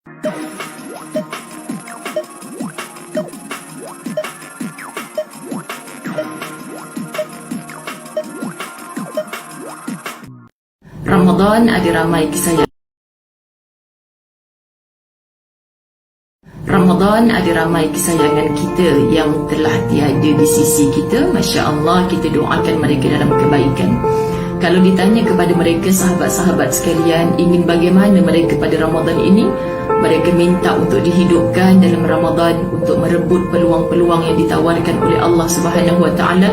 Ramadan ada ramai kesayangan. Ramadan ada ramai kesayangan kita yang telah tiada di sisi kita. Masya Allah, kita doakan mereka dalam kebaikan. Kalau ditanya kepada mereka, sahabat-sahabat sekalian, ingin bagaimana mereka pada Ramadan ini, mereka minta untuk dihidupkan dalam Ramadan, untuk merebut peluang-peluang yang ditawarkan oleh Allah Subhanahu Wa Taala.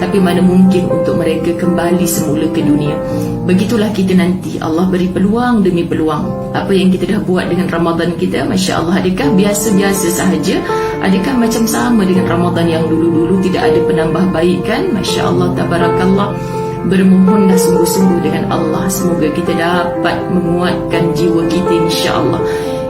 Tapi mana mungkin untuk mereka kembali semula ke dunia. Begitulah kita nanti, Allah beri peluang demi peluang. Apa yang kita dah buat dengan Ramadan kita, Masya Allah, adakah biasa-biasa sahaja? Adakah macam sama dengan Ramadan yang dulu-dulu, tidak ada penambahbaikan? Masya Allah, tabarakallah. Bermohonlah sungguh-sungguh dengan Allah, semoga kita dapat menguatkan jiwa kita, insya-Allah.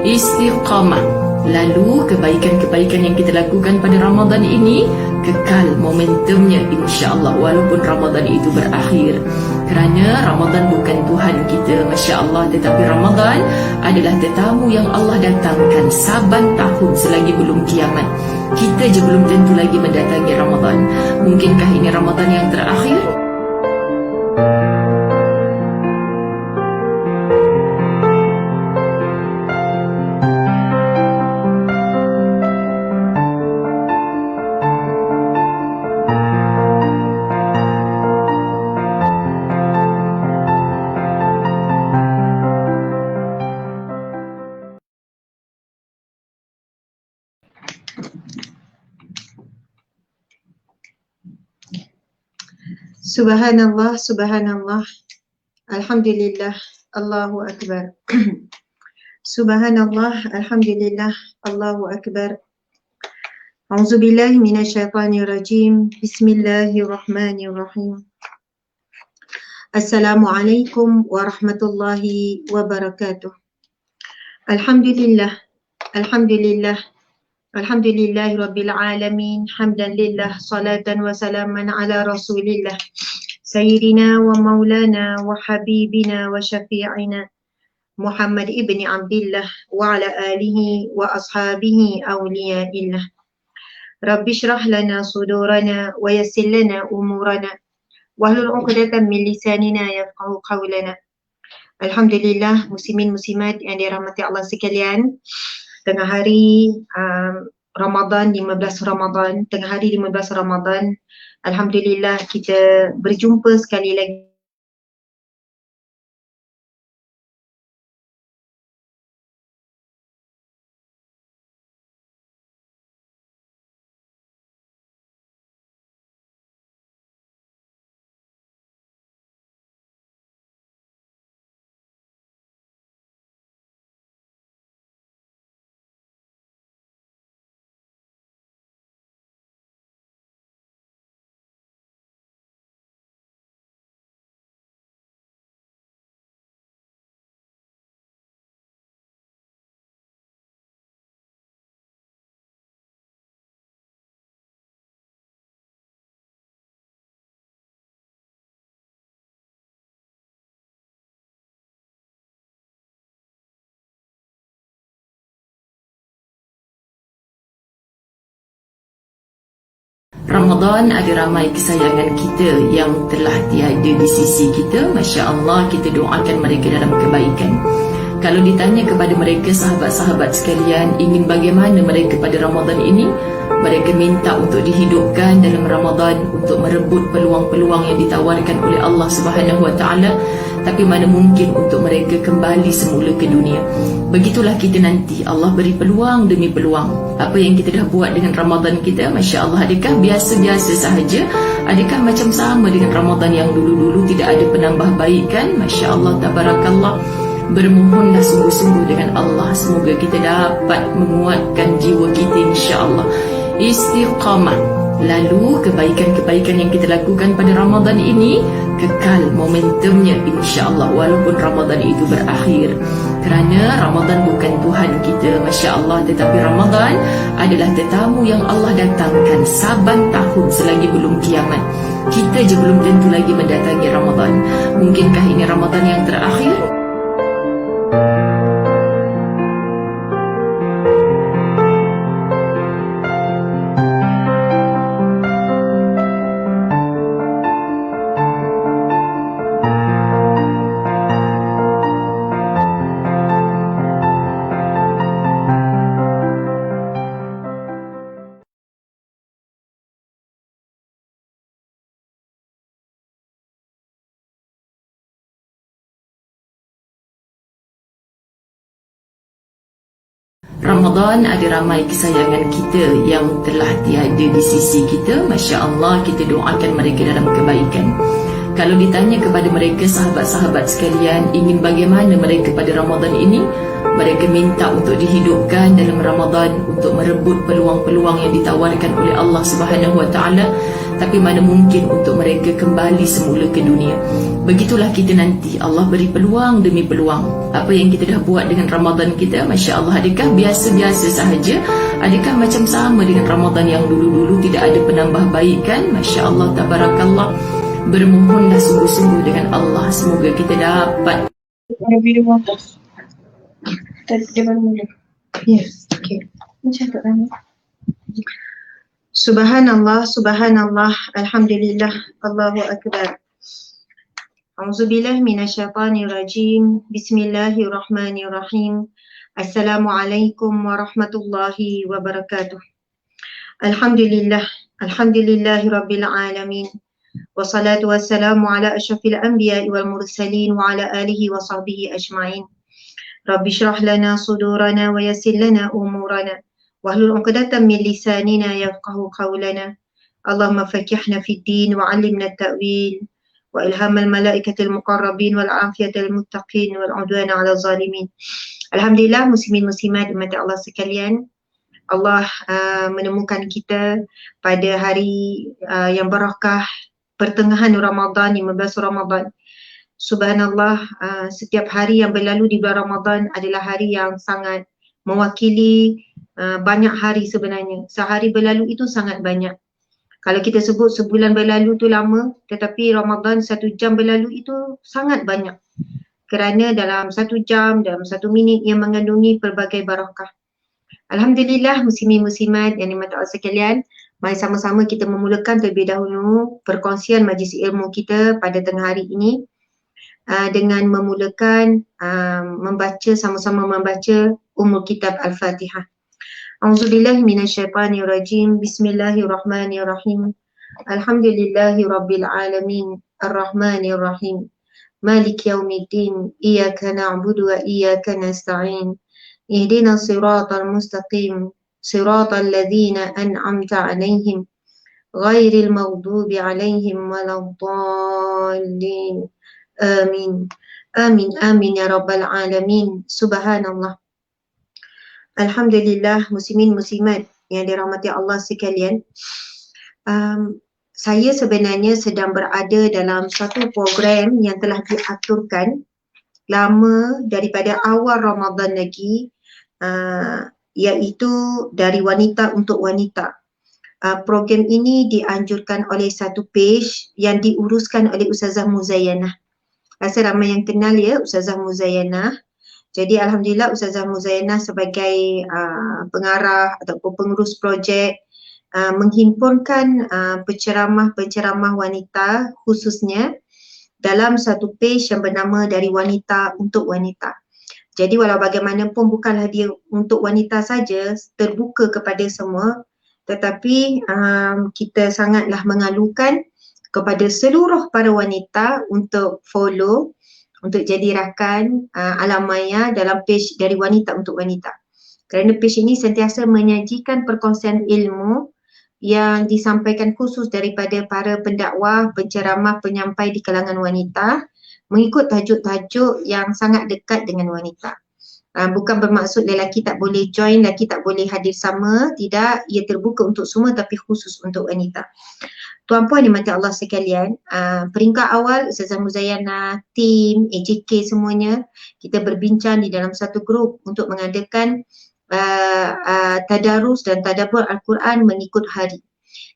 Istiqamah. Lalu kebaikan-kebaikan yang kita lakukan pada Ramadan ini kekal momentumnya, insya-Allah, walaupun Ramadan itu berakhir. Kerana Ramadan bukan Tuhan kita, Masya Allah, tetapi Ramadan adalah tetamu yang Allah datangkan saban tahun selagi belum kiamat. Kita je belum tentu lagi mendatangi Ramadan. Mungkinkah ini Ramadan yang terakhir? Subhanallah, subhanallah, alhamdulillah, Allahu Akbar. Subhanallah, alhamdulillah, Allahu Akbar. A'udzubillahi minasyaitonirrajim. Bismillahirrahmanirrahim. Assalamualaikum warahmatullahi wabarakatuh. Alhamdulillah, alhamdulillah, alhamdulillahi rabbil alamin. Hamdan lillah, salatan wa salaman ala rasulillah, sayyidina wa maulana wa habibina wa syafi'ina Muhammad ibni Abdillah wa ala alihi wa ashabihi awliyaillah. Rabbi syrah lana sudurana wa yassir lana umurana wahlul 'uqdatam min lisanina yafqahu qawlana. Alhamdulillah, muslimin muslimat yang dirahmati Allah sekalian, tengah hari Ramadan, 15 Ramadan, tengah hari 15 Ramadan, alhamdulillah kita berjumpa sekali lagi Ramadan ada ramai kesayangan kita yang telah tiada di sisi kita. Masya Allah, kita doakan mereka dalam kebaikan. Kalau ditanya kepada mereka, sahabat-sahabat sekalian, ingin bagaimana mereka pada Ramadan ini, mereka minta untuk dihidupkan dalam Ramadan, untuk merebut peluang-peluang yang ditawarkan oleh Allah Subhanahu Wa Taala. Tapi mana mungkin untuk mereka kembali semula ke dunia. Begitulah kita nanti, Allah beri peluang demi peluang. Apa yang kita dah buat dengan Ramadan kita, Masya Allah, adakah biasa-biasa sahaja? Adakah macam sama dengan Ramadan yang dulu-dulu, tidak ada penambahbaikan? Masya Allah, tabarakallah. Bermohonlah sungguh-sungguh dengan Allah, semoga kita dapat menguatkan jiwa kita, insya-Allah. Istiqamah. Lalu kebaikan-kebaikan yang kita lakukan pada Ramadan ini kekal momentumnya, insya-Allah, walaupun Ramadan itu berakhir. Kerana Ramadan bukan Tuhan kita, Masya Allah, tetapi Ramadan adalah tetamu yang Allah datangkan saban tahun selagi belum kiamat. Kita je belum tentu lagi mendatangi Ramadan. Mungkinkah ini Ramadan yang terakhir? Ramadan ada ramai kesayangan kita yang telah tiada di sisi kita. Masya Allah, kita doakan mereka dalam kebaikan. Kalau ditanya kepada mereka, sahabat-sahabat sekalian, ingin bagaimana mereka pada Ramadan ini, mereka minta untuk dihidupkan dalam Ramadan, untuk merebut peluang-peluang yang ditawarkan oleh Allah Subhanahu Wa Taala. Tapi mana mungkin untuk mereka kembali semula ke dunia. Begitulah kita nanti, Allah beri peluang demi peluang. Apa yang kita dah buat dengan Ramadan kita, Masya Allah, adakah biasa-biasa sahaja? Adakah macam sama dengan Ramadan yang dulu-dulu, tidak ada penambahbaikan? Masya Allah, tabarakallah. Bermohonlah sungguh-sungguh dengan Allah, semoga kita dapat. Yes, okay. Subhanallah, subhanallah, alhamdulillah, Allahu akbar. A'udzubillahi minasyaitonir rajim. Bismillahirrahmanirrahim. Assalamualaikum warahmatullahi wabarakatuh. Alhamdulillah, alhamdulillahi rabbil alamin. Wassalatu wassalamu ala asyrafil anbiya'i wal mursalin wa ala alihi wa sahbihi ajma'in. Rabbi syrah lana sudurana wa yassir lana umurana wahlul 'uqdatam min lisanina yafqahu qawlana. Allahumma fakihna fid din wa 'allimna at-ta'wil wa ilhamal malaikatil muqarrabin wal 'afiyatal muttaqin wal 'udwana 'alal zalimin. Alhamdulillah, muslimin muslimat umat Allah sekalian, Allah menemukan kita pada hari yang barakah, pertengahan Ramadan, 15 Ramadan. Subhanallah, setiap hari yang berlalu di bulan Ramadan adalah hari yang sangat mewakili banyak hari sebenarnya. Sehari berlalu itu sangat banyak. Kalau kita sebut sebulan berlalu tu lama, tetapi Ramadan 1 jam berlalu itu sangat banyak. Kerana dalam 1 jam, dalam 1 minit yang mengandungi pelbagai barakah. Alhamdulillah, muslimin muslimat yang dimati Allah sekalian, mari sama-sama kita memulakan terlebih dahulu perkongsian majlis ilmu kita pada tengah hari ini dengan memulakan membaca, sama-sama membaca Ummul Kitab Al-Fatihah. A'udzubillahi minasyaitonir rajim. Bismillahirrahmanirrahim. Alhamdulillahi rabbil alamin. Arrahmanir rahim. Malik yaumiddin. Iyyaka na'budu wa iyyaka nasta'in. Ihdinas siratal mustaqim. Siratal ladzina an'amta 'alaihim ghairil maghdubi 'alaihim waladdallin. Amin. Amin, amin ya rabbal alamin. Subhanallah. Alhamdulillah, muslimin muslimat yang dirahmati Allah sekalian. Saya sebenarnya sedang berada dalam satu program yang telah diaturkan lama daripada awal Ramadan lagi, iaitu dari wanita untuk wanita. Program ini dianjurkan oleh satu page yang diuruskan oleh Ustazah Muzayyanah. Rasa ramai yang kenal ya Ustazah Muzayyanah. Jadi Alhamdulillah Ustazah Muzayyanah sebagai pengarah ataupun pengurus projek menghimpunkan penceramah-penceramah wanita khususnya dalam satu page yang bernama Dari Wanita Untuk Wanita. Jadi walau bagaimanapun bukanlah dia untuk wanita saja, terbuka kepada semua, tetapi kita sangatlah mengalukan kepada seluruh para wanita untuk follow, untuk jadi rakan Alam Maya dalam page Dari Wanita Untuk Wanita. Kerana page ini sentiasa menyajikan perkongsian ilmu yang disampaikan khusus daripada para pendakwah, penceramah, penyampai di kalangan wanita mengikut tajuk-tajuk yang sangat dekat dengan wanita. Bukan bermaksud lelaki tak boleh join, lelaki tak boleh hadir sama, tidak, ia terbuka untuk semua tapi khusus untuk wanita. Tuan-puan dimati Allah sekalian, peringkat awal Ustazah Muzayyanah, tim, AJK semuanya, kita berbincang di dalam satu grup untuk mengadakan tadarus dan tadabbur Al-Quran mengikut hari.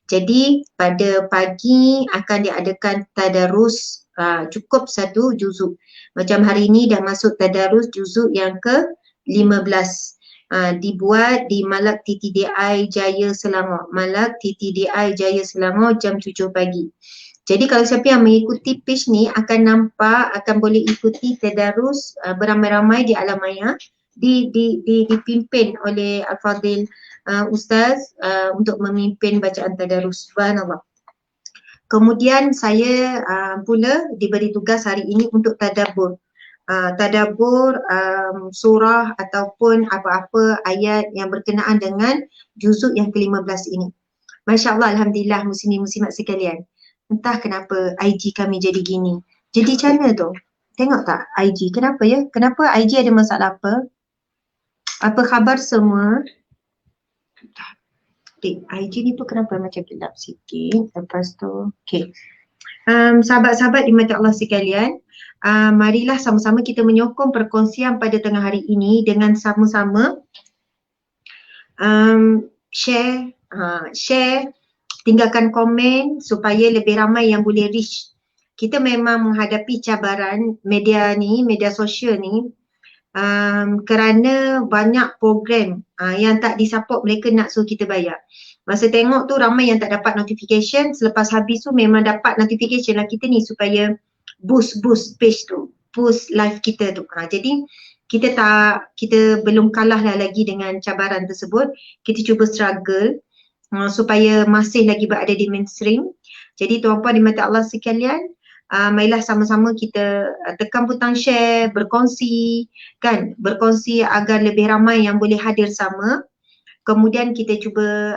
Jadi pada pagi akan diadakan tadarus cukup 1 juzuk. Macam hari ini dah masuk tadarus juzuk yang ke-15. Dibuat di Malak TTDI Jaya Selangor. Malak TTDI Jaya Selangor jam 7 pagi. Jadi kalau siapa yang mengikuti page ni akan nampak, akan boleh ikuti tadarus beramai-ramai di Alam Maya, dipimpin oleh Al-Fadhil Ustaz untuk memimpin bacaan tadarus. Subhanallah. Kemudian saya pula diberi tugas hari ini untuk tadabbur. tadabbur surah ataupun apa-apa ayat yang berkenaan dengan juzuk yang ke-15 ini. Masya Allah, Alhamdulillah muslimin muslimat sekalian. Entah kenapa IG kami jadi gini. Jadi channel tu, tengok tak IG? Kenapa ya? Kenapa IG ada masalah apa? Apa khabar semua? IG ni tu kenapa macam gelap sikit. Lepas tu, okay. Sahabat-sahabat dimati Allah sekalian, marilah sama-sama kita menyokong perkongsian pada tengah hari ini dengan sama-sama share, tinggalkan komen supaya lebih ramai yang boleh reach. Kita memang menghadapi cabaran media ni, media sosial ni, kerana banyak program yang tak disupport, mereka nak suruh kita bayar. Masa tengok tu ramai yang tak dapat notification, selepas habis tu memang dapat notification lah kita ni supaya boost page tu, boost live kita tu. Jadi kita belum kalah lah lagi dengan cabaran tersebut. Kita cuba struggle supaya masih lagi berada di mainstream. Jadi tuan-puan dimati Allah sekalian, marilah sama-sama kita tekan butang share, berkongsi agar lebih ramai yang boleh hadir sama. Kemudian kita cuba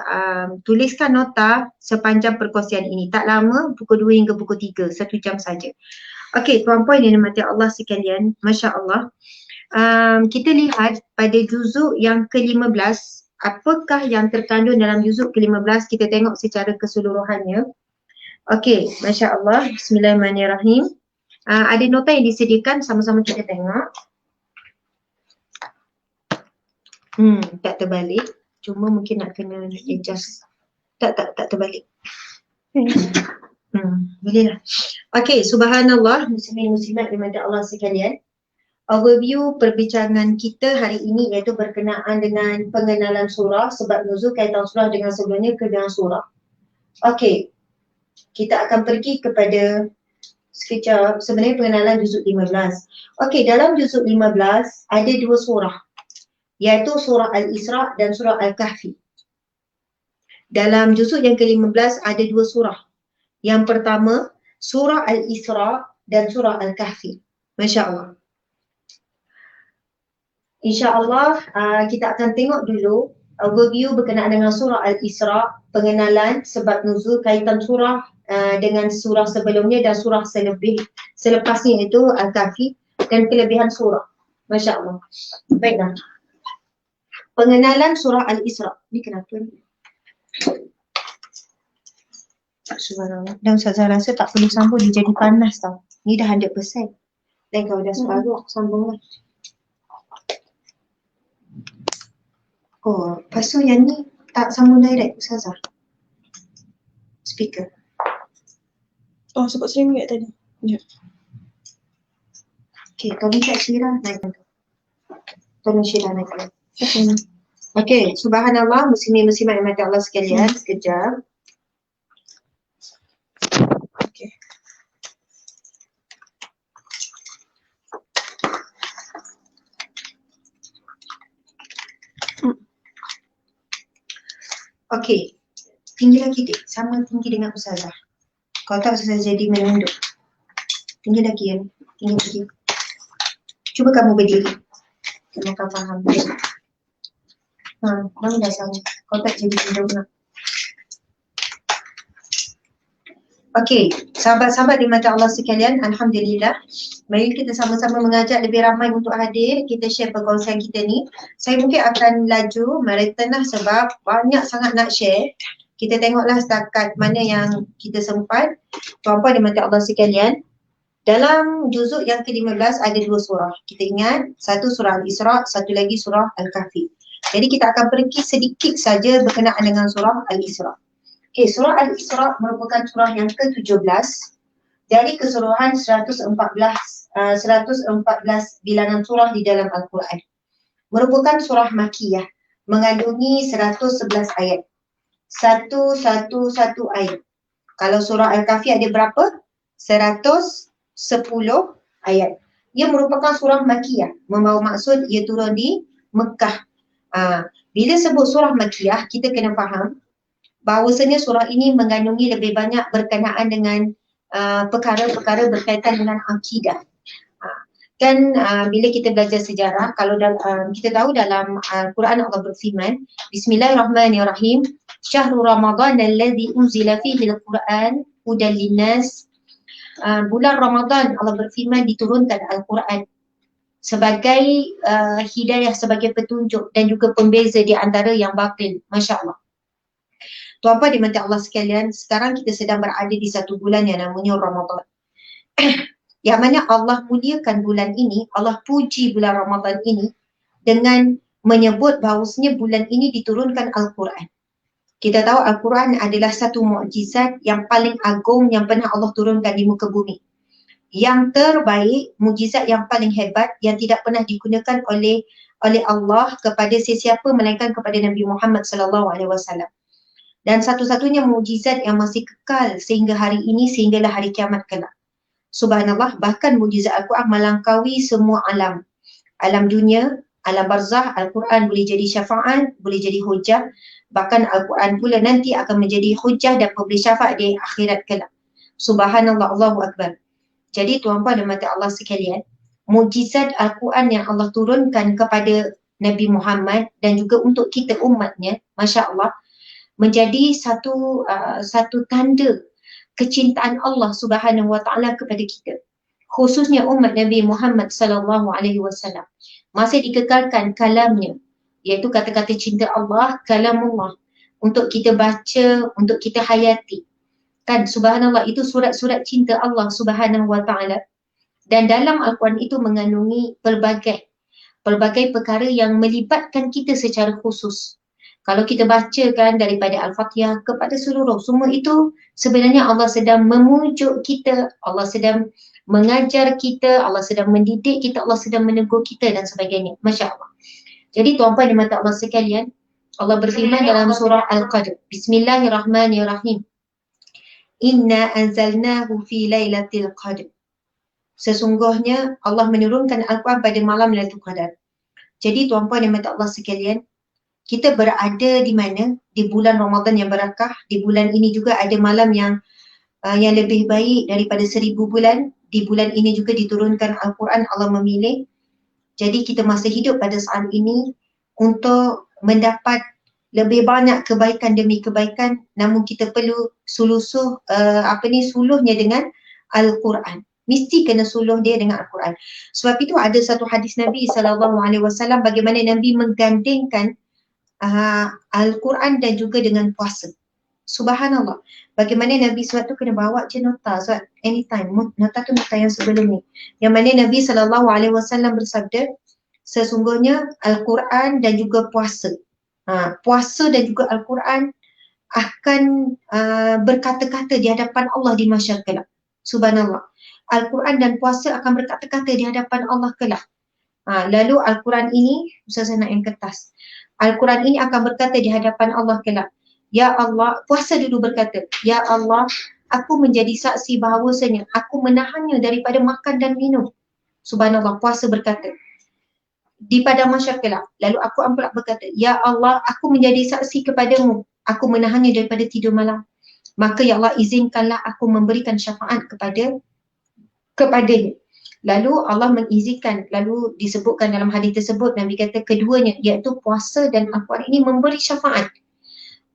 tuliskan nota sepanjang perkongsian ini. Tak lama, pukul 2 hingga pukul 3, 1 jam saja. Okey, tuan-puan yang dimati Allah sekalian, Masya Allah. Kita lihat pada juzuk yang ke-15, apakah yang terkandung dalam juzuk ke-15, kita tengok secara keseluruhannya. Okey, Masya Allah, Bismillahirrahmanirrahim. Ada nota yang disediakan, sama-sama kita tengok. Tak terbalik, cuma mungkin nak kena adjust. Tak terbalik. Boleh lah. Okey, subhanallah, muslimin muslimat dimati Allah sekalian. Overview perbincangan kita hari ini iaitu berkenaan dengan pengenalan surah, sebab nuzul kaitan surah dengan sebelumnya ke dalam surah. Okey, kita akan pergi kepada sekejap sebenarnya pengenalan juzuk 15. Okey, dalam juzuk 15 ada 2 surah, iaitu surah Al-Isra dan surah Al-Kahfi. Dalam juzuk yang ke-15 ada 2 surah. Yang pertama, surah Al-Isra dan surah Al-Kahfi. Masya Allah. InsyaAllah kita akan tengok dulu overview berkenaan dengan surah Al-Isra, pengenalan, sebab nuzul, kaitan surah dengan surah sebelumnya dan surah selepasnya itu Al-Kahfi, dan kelebihan surah. Masya Allah. Baiklah. Pengenalan surah Al-Isra. Ni kenapa ni? Subhanallah. Dan Ustazah rasa tak perlu sambung, dia jadi panas tau. Ni dah 100%. Dan kalau dah separuh, sambung lah. Oh, lepas tu yang ni tak sambung direct Ustazah. Speaker. Oh, sebab sering ingat tadi. Ya. Okay, tolong Cik Syirah naikkan tu. Tolong Syirah naikkan. Okay, subhanallah, muslimin muslimat yang mati Allah sekalian. Sekejap. Okay. Okey, tinggi lagi dik, sama tinggi dengan Ustazah. Kalau tak Ustazah jadi menunduk. Tinggi lagi ya, tinggi lagi. Cuba kamu berdiri. Kamu akan faham. Kamu dah sama. Kalau tak jadi menunduk nak. Okey, sahabat-sahabat di mata Allah sekalian, Alhamdulillah. Mari kita sama-sama mengajak lebih ramai untuk hadir. Kita share perkongsian kita ni. Saya mungkin akan laju marathon lah sebab banyak sangat nak share. Kita tengoklah setakat mana yang kita sempat. Tuan-puan di mata Allah sekalian, dalam juzuk yang ke-15 ada 2 surah. Kita ingat, satu surah Al-Isra, satu lagi surah Al-Kahfi. Jadi kita akan pergi sedikit saja berkenaan dengan surah Al-Isra. Okay, surah Al-Isra merupakan surah yang ke-17 dari keseluruhan 114 bilangan surah di dalam Al-Quran. Merupakan surah Makkiyah, mengandungi 111 ayat. 111 ayat. Kalau surah Al-Kahfi ada berapa? 110 ayat. Ia merupakan surah Makkiyah, membawa maksud ia turun di Mekah. Bila sebut surah Makkiyah, kita kena faham bahawasanya surah ini mengandungi lebih banyak berkenaan dengan perkara-perkara berkaitan dengan akidah. Kan bila kita belajar sejarah, kalau kita tahu dalam Quran Allah berfirman, Bismillahirrahmanirrahim, Syahrul Ramadan alladzi unzila fihi al-Quran hudan linnas. Bulan Ramadan Allah berfirman diturunkan Al-Quran sebagai hidayah, sebagai petunjuk dan juga pembeza di antara yang batil. Masya Allah. Tuan-puan dimati Allah sekalian, sekarang kita sedang berada di satu bulan yang namanya Ramadan. Yang mana Allah muliakan bulan ini, Allah puji bulan Ramadan ini dengan menyebut bahawasanya bulan ini diturunkan Al-Quran. Kita tahu Al-Quran adalah satu mukjizat yang paling agung yang pernah Allah turunkan di muka bumi. Yang terbaik, mukjizat yang paling hebat yang tidak pernah digunakan oleh Allah kepada sesiapa melainkan kepada Nabi Muhammad SAW. Dan satu-satunya mukjizat yang masih kekal sehingga hari ini, sehinggalah hari kiamat kelak. Subhanallah, bahkan mukjizat Al-Quran melangkaui semua alam. Alam dunia, alam barzah, Al-Quran boleh jadi syafaat, boleh jadi hujah. Bahkan Al-Quran pula nanti akan menjadi hujah dan pemberi syafaat di akhirat kelak. Subhanallah, Allahu Akbar. Jadi tuan-puan dan mata Allah sekalian, mukjizat Al-Quran yang Allah turunkan kepada Nabi Muhammad dan juga untuk kita umatnya, Masya Allah, menjadi satu tanda kecintaan Allah Subhanahu Wa Taala kepada kita, khususnya umat Nabi Muhammad sallallahu alaihi wasallam. Masih dikekalkan kalamnya, iaitu kata-kata cinta Allah, kalamullah, untuk kita baca, untuk kita hayati. Kan subhanallah, itu surat-surat cinta Allah Subhanahu Wa Taala. Dan dalam Al-Quran itu mengandungi pelbagai perkara yang melibatkan kita secara khusus. Kalau kita bacakan daripada Al-Fatihah kepada seluruh, semua itu sebenarnya Allah sedang memujuk kita, Allah sedang mengajar kita, Allah sedang mendidik kita, Allah sedang menegur kita dan sebagainya. Masya Allah. Jadi tuan-puan dan mata Allah sekalian, Allah berfirman dalam surah Al-Qadr, Bismillahirrahmanirrahim. Inna anzalnahu fi lailatul qadr. Sesungguhnya Allah menurunkan Al-Quran pada malam Lailatul Qadar. Jadi tuan-puan dan mata Allah sekalian, kita berada di mana? Di bulan Ramadan yang berakah. Di bulan ini juga ada malam yang lebih baik daripada 1000 bulan. Di bulan ini juga diturunkan Al-Quran, Allah memilih. Jadi kita masih hidup pada saat ini untuk mendapat lebih banyak kebaikan demi kebaikan. Namun kita perlu suluhnya dengan Al-Quran. Mesti kena suluh dia dengan Al-Quran. Sebab itu ada satu hadis Nabi SAW bagaimana Nabi menggandingkan Al-Quran dan juga dengan puasa. Subhanallah. Bagaimana Nabi suatu kena bawa je nota, so anytime. Nota tu nota yang sebelum ni. Yang mana Nabi SAW bersabda, sesungguhnya Al-Quran dan juga puasa. Puasa dan juga Al-Quran akan berkata-kata di hadapan Allah di mahsyar kelak. Subhanallah. Al-Quran dan puasa akan berkata-kata di hadapan Allah kelak. Lalu Al-Quran ini, saya nak yang kertas. Al-Quran ini akan berkata di hadapan Allah kelak, ya Allah, puasa dulu berkata, ya Allah, aku menjadi saksi bahawasanya aku menahannya daripada makan dan minum. Subhanallah, puasa berkata di padang mahsyar kelak. Lalu aku pula berkata, ya Allah, aku menjadi saksi kepadamu, aku menahannya daripada tidur malam. Maka ya Allah, izinkanlah aku memberikan syafaat kepadanya. Lalu Allah mengizinkan, lalu disebutkan dalam hadis tersebut, Nabi kata keduanya, iaitu puasa dan Al-Quran ini memberi syafaat.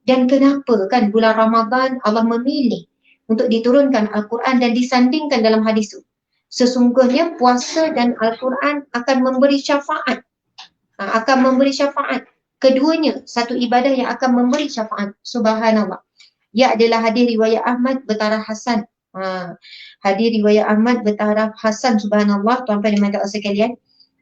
Dan kenapa kan bulan Ramadan Allah memilih untuk diturunkan Al-Quran dan disandingkan dalam hadis itu? Sesungguhnya puasa dan Al-Quran akan memberi syafaat. Akan memberi syafaat. Keduanya satu ibadah yang akan memberi syafaat. Subhanallah. Ia adalah hadis riwayat Ahmad bertaraf Hasan. Hadis riwayat Ahmad bertaraf Hasan. Subhanallah, tuan-tuan dan puan-puan sekalian.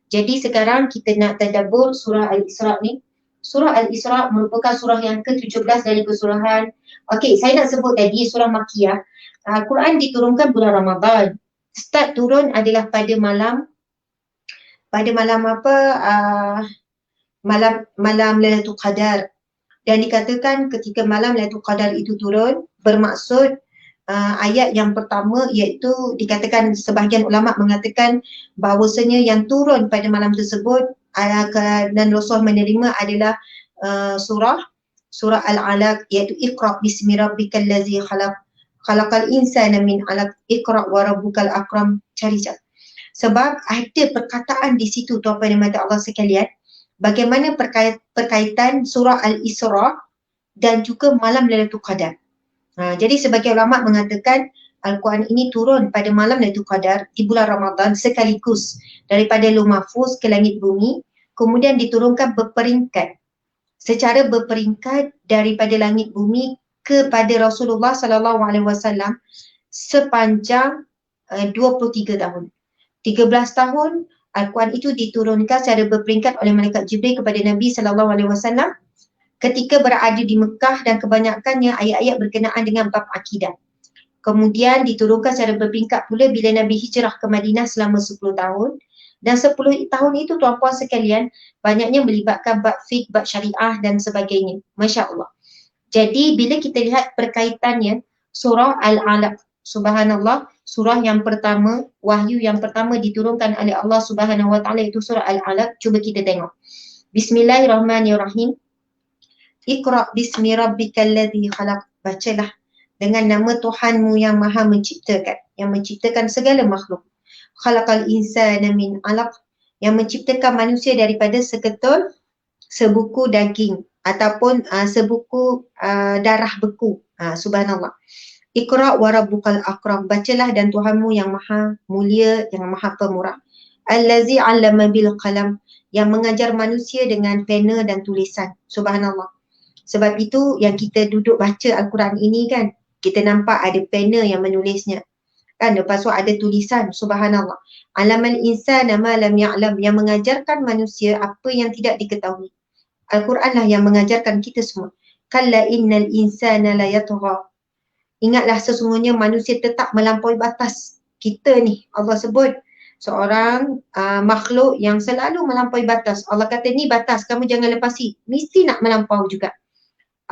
Jadi sekarang kita nak tadabbur surah Al-Isra ni. Surah Al-Isra merupakan surah yang ke-17 dari kesurahan. Okey, saya nak sebut tadi surah Makkiyah. Al-Quran diturunkan bulan Ramadan. Start turun adalah pada malam malam Lailatul Qadar. Dan dikatakan ketika malam Lailatul Qadar itu turun, bermaksud ayat yang pertama, iaitu dikatakan sebahagian ulama mengatakan bahawasanya yang turun pada malam tersebut dan Rasul menerima adalah surah Al-Alaq, iaitu Iqra bismi rabbikal ladzi khalaq khalaqal insana min 'alaq Iqra wa rabbukal akram. Cari. Sebab ada perkataan di situ tuan-tuan dan mata Allah sekalian, bagaimana perkaitan surah Al-Isra dan juga malam Lailatul Qadar. Jadi sebagai ulama mengatakan Al-Quran ini turun pada malam Lailatul Qadar di bulan Ramadan sekaligus daripada Lauh Mahfuz ke langit bumi, kemudian diturunkan secara berperingkat daripada langit bumi kepada Rasulullah sallallahu alaihi wasallam sepanjang 23 tahun. 13 tahun Al-Quran itu diturunkan secara berperingkat oleh malaikat Jibril kepada Nabi sallallahu alaihi wasallam ketika berada di Mekah, dan kebanyakannya ayat-ayat berkenaan dengan bab akidah. Kemudian diturunkan secara berperingkat pula bila Nabi hijrah ke Madinah selama 10 tahun. Dan 10 tahun itu tuan-puan sekalian banyaknya melibatkan bab fiqh, bab syariah dan sebagainya. Masya Allah. Jadi bila kita lihat perkaitannya, surah Al-Alaq, subhanallah, surah yang pertama, wahyu yang pertama diturunkan oleh Allah Subhanahu Wa Taala itu surah Al-Alaq. Cuba kita tengok. Bismillahirrahmanirrahim. Iqra bismi rabbikal ladzi khalaq. Bacalah dengan nama Tuhanmu yang Maha menciptakan, yang menciptakan segala makhluk. Khalaqal insana min 'alaq, yang menciptakan manusia daripada seketul sebuku daging ataupun sebuku darah beku. Subhanallah. Iqra wa rabbukal akram. Bacalah dan Tuhanmu yang Maha mulia, yang Maha pemurah. Allazi 'allama bil qalam, yang mengajar manusia dengan pena dan tulisan. Subhanallah. Sebab itu yang kita duduk baca Al-Quran ini kan, kita nampak ada pena yang menulisnya. Kan, lepas tu ada tulisan, subhanallah. Alamal insana ma lam ya'lam, yang mengajarkan manusia apa yang tidak diketahui. Al-Quran lah yang mengajarkan kita semua. Kalla innal insana la yatgha. Ingatlah sesungguhnya manusia tetap melampaui batas. Kita ni, Allah sebut seorang makhluk yang selalu melampaui batas. Allah kata ni batas, kamu jangan lepasi. Mesti nak melampau juga.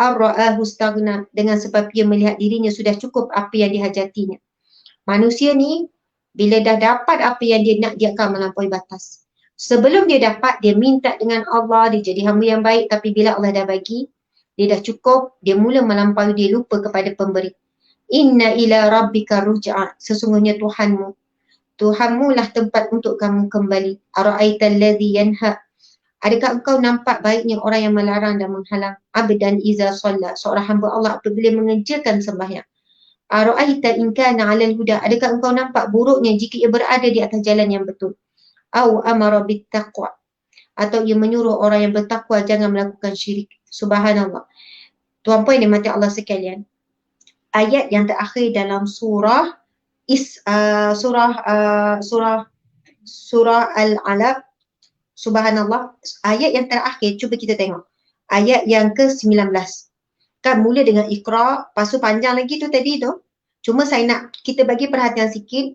Ar-ra'ahu staghna, dengan sebab dia melihat dirinya sudah cukup apa yang dihajatinya. Manusia ni bila dah dapat apa yang dia nak, dia akan melampaui batas. Sebelum dia dapat, dia minta dengan Allah, dia jadi hamba yang baik, tapi bila Allah dah bagi, dia dah cukup, dia mula melampaui, dia lupa kepada pemberi. Inna ila rabbika ruj'a, sesungguhnya Tuhanmu lah tempat untuk kamu kembali. Ara'aital ladzi yanha, adakah engkau nampak baiknya orang yang melarang dan menghalang? Abdan iza shalla, seorang hamba Allah apabila mengerjakan sembahyang. Ara'aita in kana 'alal huda, adakah engkau nampak buruknya jika ia berada di atas jalan yang betul? Au amara bit taqwa, atau ia menyuruh orang yang bertakwa jangan melakukan syirik. Subhanallah. Tuan-puan yang dimati Allah sekalian, ayat yang terakhir dalam surah Al-Alaq, subhanallah, ayat yang terakhir, cuba kita tengok. Ayat yang ke-19. Kan mula dengan Iqra, lepas tu panjang lagi tu tadi tu. Cuma saya nak kita bagi perhatian sikit.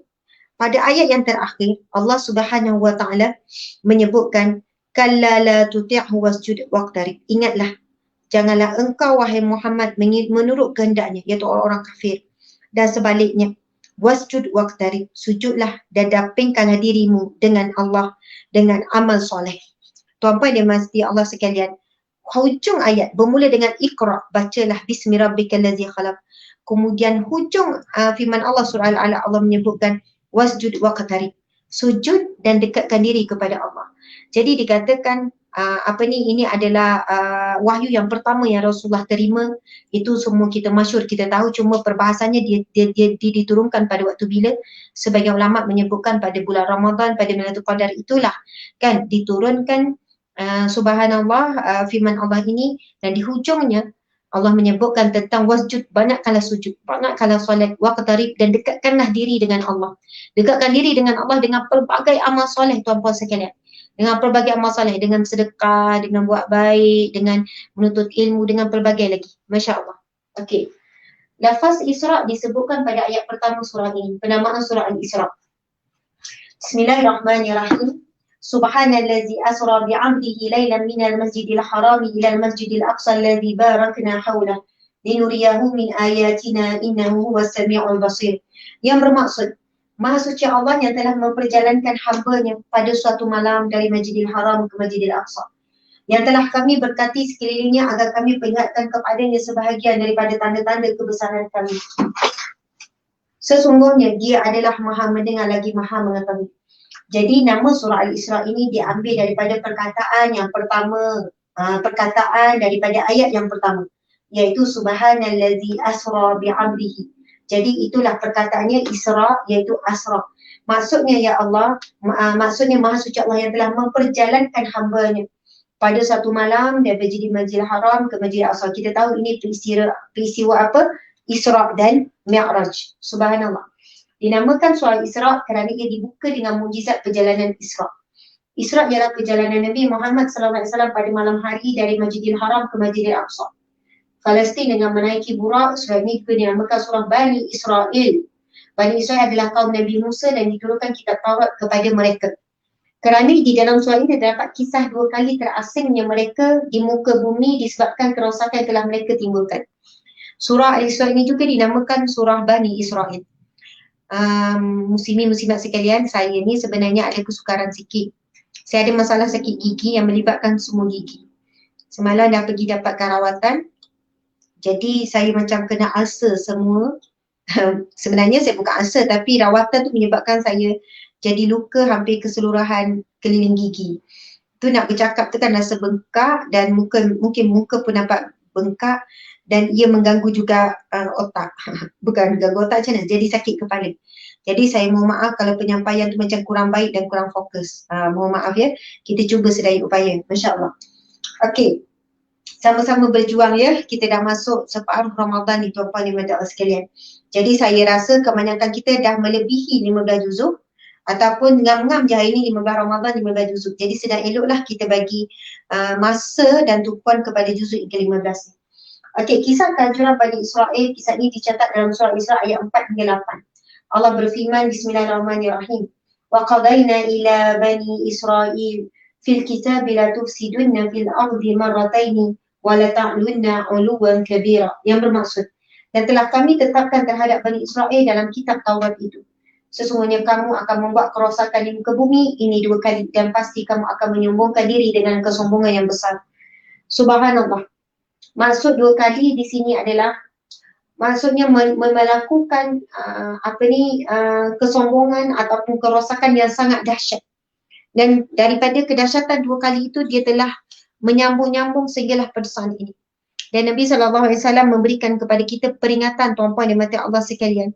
Pada ayat yang terakhir, Allah Subhanahu Wa Taala menyebutkan kalla la tuti'hu wasjud waqtarib. Ingatlah, janganlah engkau wahai Muhammad menurut kehendaknya, iaitu orang-orang kafir. Dan sebaliknya, wasjud waqtarib, sujudlah dan dapingkanlah dirimu dengan Allah dengan amal soleh. Tuan-puan dan mesti Allah sekalian, hujung ayat bermula dengan Iqra, bacalah bismi rabbikal ladzi khalaq. Kemudian hujung firman Allah surah Al-Alaq, Allah menyebutkan wasjud waqtarib, sujud dan dekatkan diri kepada Allah. Jadi dikatakan ini adalah wahyu yang pertama yang Rasulullah terima. Itu semua kita masyhur, kita tahu, cuma perbahasannya dia diturunkan pada waktu bila? Sebagian ulama menyebutkan pada bulan Ramadan, pada Lailatul Qadar itulah kan diturunkan subhanallah firman Allah ini. Dan di hujungnya Allah menyebutkan tentang wasjud, banyakkanlah sujud, banyakkanlah solat, waqtarib, dan dekatkanlah diri dengan Allah. Dekatkan diri dengan Allah dengan pelbagai amal soleh, tuan-puan sekalian. Dengan pelbagai amal soleh, dengan sedekah, dengan buat baik, dengan menuntut ilmu, dengan pelbagai lagi. Masya Allah. Okey. Lafaz Isra disebutkan pada ayat pertama surah ini. Penamaan surah Al-Isra. Bismillahirrahmanirrahim. Subhanallazi asra bi'amdihi laylan minal masjidil harami ilal masjidil aqsa alladhi barakna hawlah linuriyahu min ayatina innahu huwas sami'ul basir. Yang bermaksud, Maha suci Allah yang telah memperjalankan hamba-Nya pada suatu malam dari Masjidil Haram ke Masjidil Aqsa, yang telah kami berkati sekelilingnya agar kami peringatkan kepadanya sebahagian daripada tanda-tanda kebesaran kami. Sesungguhnya dia adalah Maha mendengar lagi Maha mengetahui. Jadi nama surah Al-Isra ini diambil daripada perkataan yang pertama, perkataan daripada ayat yang pertama, iaitu subhanallazi asra bi'amrihi. Jadi itulah perkataannya Isra, iaitu asra. Maksudnya ya Allah, maksudnya Maha Suci Allah yang telah memperjalankan hamba-Nya pada satu malam daripada Masjidil Haram ke Masjidil Aqsa. Kita tahu ini peristiwa apa? Isra dan Mi'raj. Subhanallah. Dinamakan surah Isra kerana ia dibuka dengan mukjizat perjalanan Isra. Isra ialah perjalanan Nabi Muhammad SAW pada malam hari dari Masjidil Haram ke Masjidil Aqsa, Palestin, dengan menaiki burak. Surah ini juga dinamakan surah Bani Israel. Bani Israel adalah kaum Nabi Musa dan diturunkan kitab Taurat kepada mereka. Kerana di dalam surah ini terdapat kisah 2 kali terasingnya mereka di muka bumi disebabkan kerosakan yang telah mereka timbulkan. Surah Al-Isra ini juga dinamakan surah Bani Israel. Muslimin-muslimat sekalian, saya ni sebenarnya ada kesukaran sikit. Saya ada masalah sakit gigi yang melibatkan semua gigi. Semalam dah pergi dapatkan rawatan. Jadi saya macam kena ulcer semua. Sebenarnya saya bukan ulcer, tapi rawatan tu menyebabkan saya jadi luka hampir keseluruhan keliling gigi. Tu nak bercakap tu kan rasa bengkak dan mungkin muka pun nampak bengkak dan ia mengganggu juga otak. Bukan ganggu otak macam mana, jadi sakit kepala. Jadi saya mohon maaf kalau penyampaian tu macam kurang baik dan kurang fokus. Mohon maaf ya, kita cuba sedaya upaya, insya-Allah. Okey. Sama-sama berjuang ya, kita dah masuk separuh Ramadan ni tuan-puan dan puan sekalian. Jadi saya rasa kebanyakan kita dah melebihi 15 juzuk ataupun ngam-ngam je hari ni 15 Ramadan 15 juzuk. Jadi sedang eloklah kita bagi masa dan tumpuan kepada juzuk yang ke-15. Okey, kisah kehancuran Bani Israel, kisah ini dicatat dalam surah Isra ayat 4 hingga 8. Allah berfirman, Bismillahirrahmanirrahim. Wa qadayna ila Bani Israel fil kitab la tufsidunna fil ardi marrataini wa la ta'lunna 'uluwan kabira. Yang bermaksud, dan telah kami tetapkan terhadap Bani Israel dalam kitab Taurat itu, sesungguhnya kamu akan membuat kerosakan di muka bumi ini 2 kali dan pasti kamu akan menyombongkan diri dengan kesombongan yang besar. Subhanallah. Maksud 2 kali di sini adalah maksudnya melakukan kesombongan ataupun kerosakan yang sangat dahsyat. Dan daripada kedahsyatan 2 kali itu dia telah menyambung-nyambung sehinggalah pada saat ini. Dan Nabi SAW memberikan kepada kita peringatan tuan-puan dan mati Allah sekalian.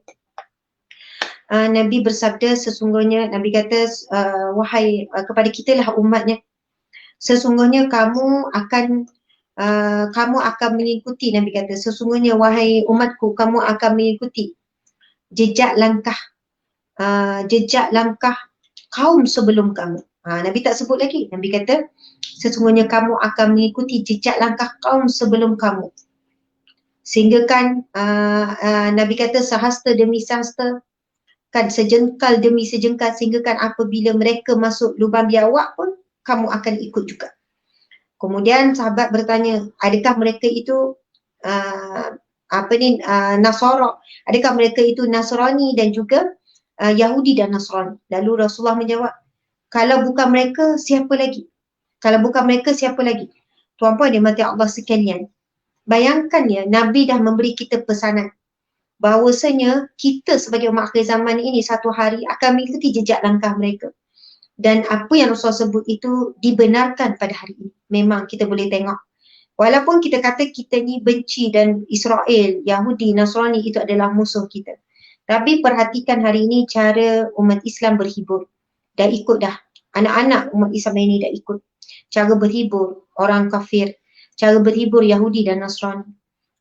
Nabi bersabda, sesungguhnya Nabi kata wahai kepada kita lah umatnya, sesungguhnya kamu akan mengikuti, Nabi kata sesungguhnya wahai umatku, kamu akan mengikuti jejak langkah kaum sebelum kamu. Nabi tak sebut lagi. Nabi kata sesungguhnya kamu akan mengikuti jejak langkah kaum sebelum kamu. Sehingga kan Nabi kata sehasta demi sehasta, kan sejengkal demi sejengkal, sehingga kan apabila mereka masuk lubang biawak pun kamu akan ikut juga. Kemudian sahabat bertanya, adakah mereka itu Nasara? Adakah mereka itu Nasrani dan juga Yahudi dan Nasrani? Lalu Rasulullah menjawab, kalau bukan mereka siapa lagi? Kalau bukan mereka siapa lagi? Tuan-puan dan mati Allah sekalian, bayangkan ya, Nabi dah memberi kita pesanan bahawasanya kita sebagai umat akhir zaman ini satu hari akan mengikuti jejak langkah mereka. Dan apa yang Rasulullah sebut itu dibenarkan pada hari ini. Memang kita boleh tengok. Walaupun kita kata kita ni benci dan Israel, Yahudi, Nasrani itu adalah musuh kita. Tapi perhatikan hari ini cara umat Islam berhibur. Dah ikut dah. Anak-anak umat Islam ini dah ikut. Cara berhibur orang kafir. Cara berhibur Yahudi dan Nasrani.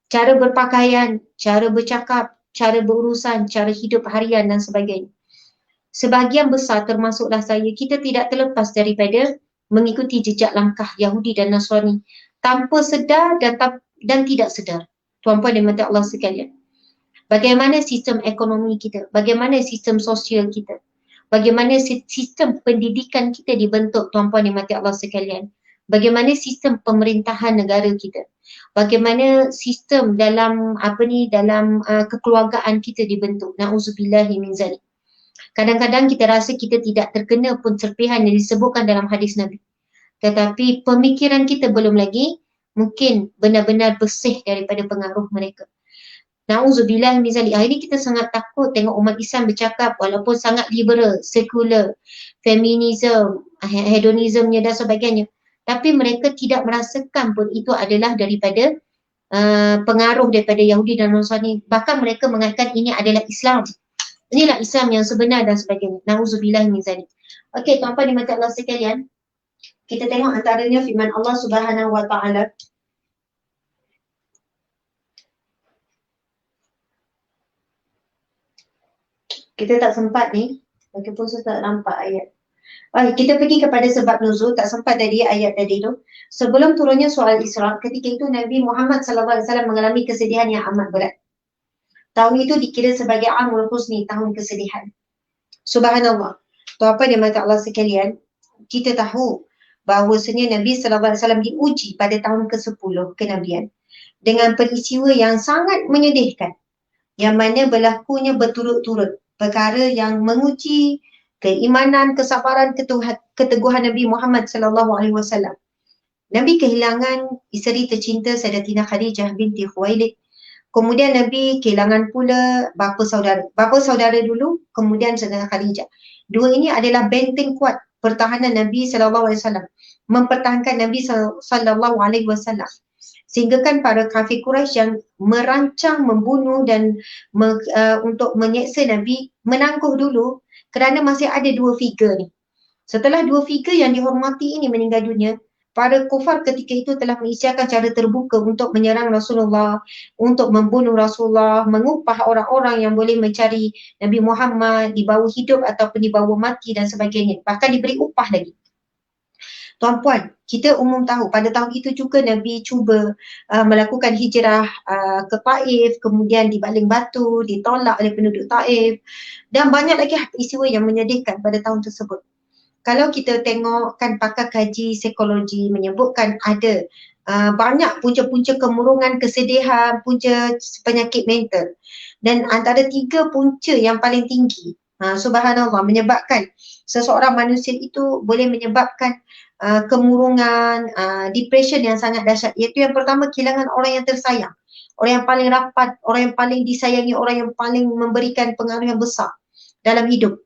Cara berpakaian, cara bercakap, cara berurusan, cara hidup harian dan sebagainya. Sebahagian besar termasuklah saya, kita tidak terlepas daripada mengikuti jejak langkah Yahudi dan Nasrani tanpa sedar dan tidak sedar. Tuan-puan dan mati Allah sekalian. Bagaimana sistem ekonomi kita, bagaimana sistem sosial kita, bagaimana sistem pendidikan kita dibentuk, tuan-puan dan mati Allah sekalian. Bagaimana sistem pemerintahan negara kita, bagaimana sistem dalam kekeluargaan kita dibentuk. Na'udzubillahi min zalik. Kadang-kadang kita rasa kita tidak terkena pun serpihan yang disebutkan dalam hadis Nabi. Tetapi pemikiran kita belum lagi mungkin benar-benar bersih daripada pengaruh mereka. Na'udzubillah min zalik. Hari ini kita sangat takut tengok umat Islam bercakap walaupun sangat liberal, sekular, feminisme, hedonismnya dan sebagainya. Tapi mereka tidak merasakan pun itu adalah daripada pengaruh daripada Yahudi dan Nasrani. Bahkan mereka mengatakan ini adalah Islam. Inilah Islam yang sebenar dan sebagainya. Nauzubillah min zalik. Okey, tuan-tuan dimati Allah sekalian. Kita tengok antaranya firman Allah Subhanahu wa taala. Kita tak sempat ni, walaupun saya tak nampak ayat. Kita pergi kepada sebab nuzul, tak sempat tadi ayat tadi tu. Sebelum turunnya soal Isra, ketika itu Nabi Muhammad SAW mengalami kesedihan yang amat berat. Tahun itu dikira sebagai Amul Husni, tahun kesedihan. Subhanallah. Tuan-tuan dan mata Allah sekalian, kita tahu bahawasanya Nabi SAW diuji pada tahun ke-10 kenabian dengan peristiwa yang sangat menyedihkan, yang mana berlakunya berturut-turut perkara yang menguji keimanan, kesabaran, keteguhan Nabi Muhammad SAW. Nabi kehilangan isteri tercinta Sayyidatina Khadijah binti Khuwailid. Kemudian Nabi kehilangan pula bapa saudara dulu, kemudian Sayyidatina Khadijah. Dua ini adalah benteng kuat pertahanan Nabi SAW, mempertahankan Nabi SAW. Sehingga kan para kafir Quraisy yang merancang membunuh dan untuk menyeksa Nabi menangguh dulu kerana masih ada dua figure ni. Setelah dua figure yang dihormati ini meninggal dunia, para kufar ketika itu telah mengisytiharkan cara terbuka untuk menyerang Rasulullah, untuk membunuh Rasulullah, mengupah orang-orang yang boleh mencari Nabi Muhammad dibawa hidup ataupun dibawa mati dan sebagainya. Bahkan diberi upah lagi. Tuan-puan, kita umum tahu pada tahun itu juga Nabi cuba melakukan hijrah ke Taif, kemudian dibaling batu, ditolak oleh penduduk Taif dan banyak lagi peristiwa yang menyedihkan pada tahun tersebut. Kalau kita tengok kan pakar kaji psikologi menyebutkan ada banyak punca-punca kemurungan, kesedihan, punca penyakit mental. Dan antara 3 punca yang paling tinggi, subhanallah, menyebabkan seseorang manusia itu boleh menyebabkan kemurungan, depression yang sangat dahsyat. Iaitu yang pertama, kehilangan orang yang tersayang, orang yang paling rapat, orang yang paling disayangi, orang yang paling memberikan pengaruh yang besar dalam hidup.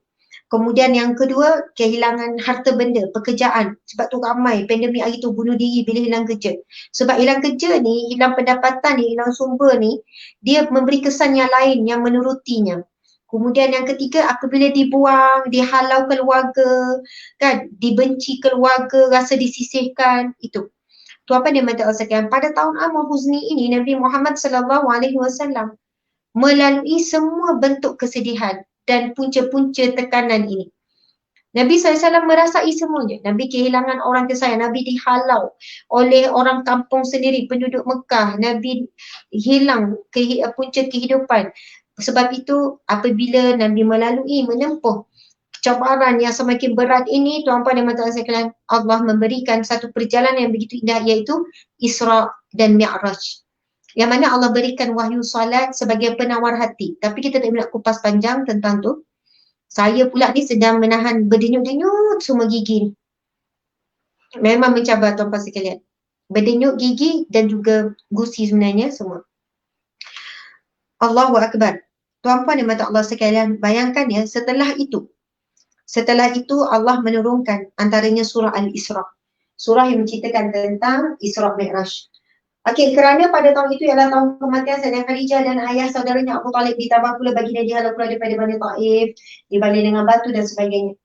Kemudian yang kedua, kehilangan harta benda, pekerjaan. Sebab tu ramai pandemik hari tu bunuh diri bila hilang kerja. Sebab hilang kerja ni, hilang pendapatan ni, hilang sumber ni, dia memberi kesan yang lain yang menurutinya. Kemudian yang ketiga, apabila dibuang, dihalau keluarga, kan, dibenci keluarga, rasa disisihkan, itu. Tu apa dia mata sekalian? Pada tahun Amul Huzni ini, Nabi Muhammad SAW melalui semua bentuk kesedihan dan punca-punca tekanan ini. Nabi SAW merasai semuanya. Nabi kehilangan orang tersayang. Nabi dihalau oleh orang kampung sendiri, penduduk Mekah. Nabi hilang punca kehidupan. Sebab itu apabila Nabi menempuh cabaran yang semakin berat ini, tuan-puan dan mata sekalian, Allah memberikan satu perjalanan yang begitu indah, iaitu Isra dan Mi'raj. Yang mana Allah berikan wahyu salat sebagai penawar hati. Tapi kita tak nak kupas panjang tentang tu. Saya pula ni sedang menahan berdenyut-denyut semua gigi ni. Memang mencabar tuan-puan sekalian. Berdenyut gigi dan juga gusi sebenarnya semua. Allahu Akbar. Tuan-puan dan mata Allah sekalian, bayangkan ya, setelah itu Allah menurunkan antaranya surah Al-Isra. Surah yang menceritakan tentang Isra Mi'raj. Okey, kerana pada tahun itu ialah tahun kematian Sayyidah Khadijah dan ayah saudaranya Abu Talib, ditambah pula baginda dihalau pula daripada Bani Taif, dibaling dengan batu dan sebagainya.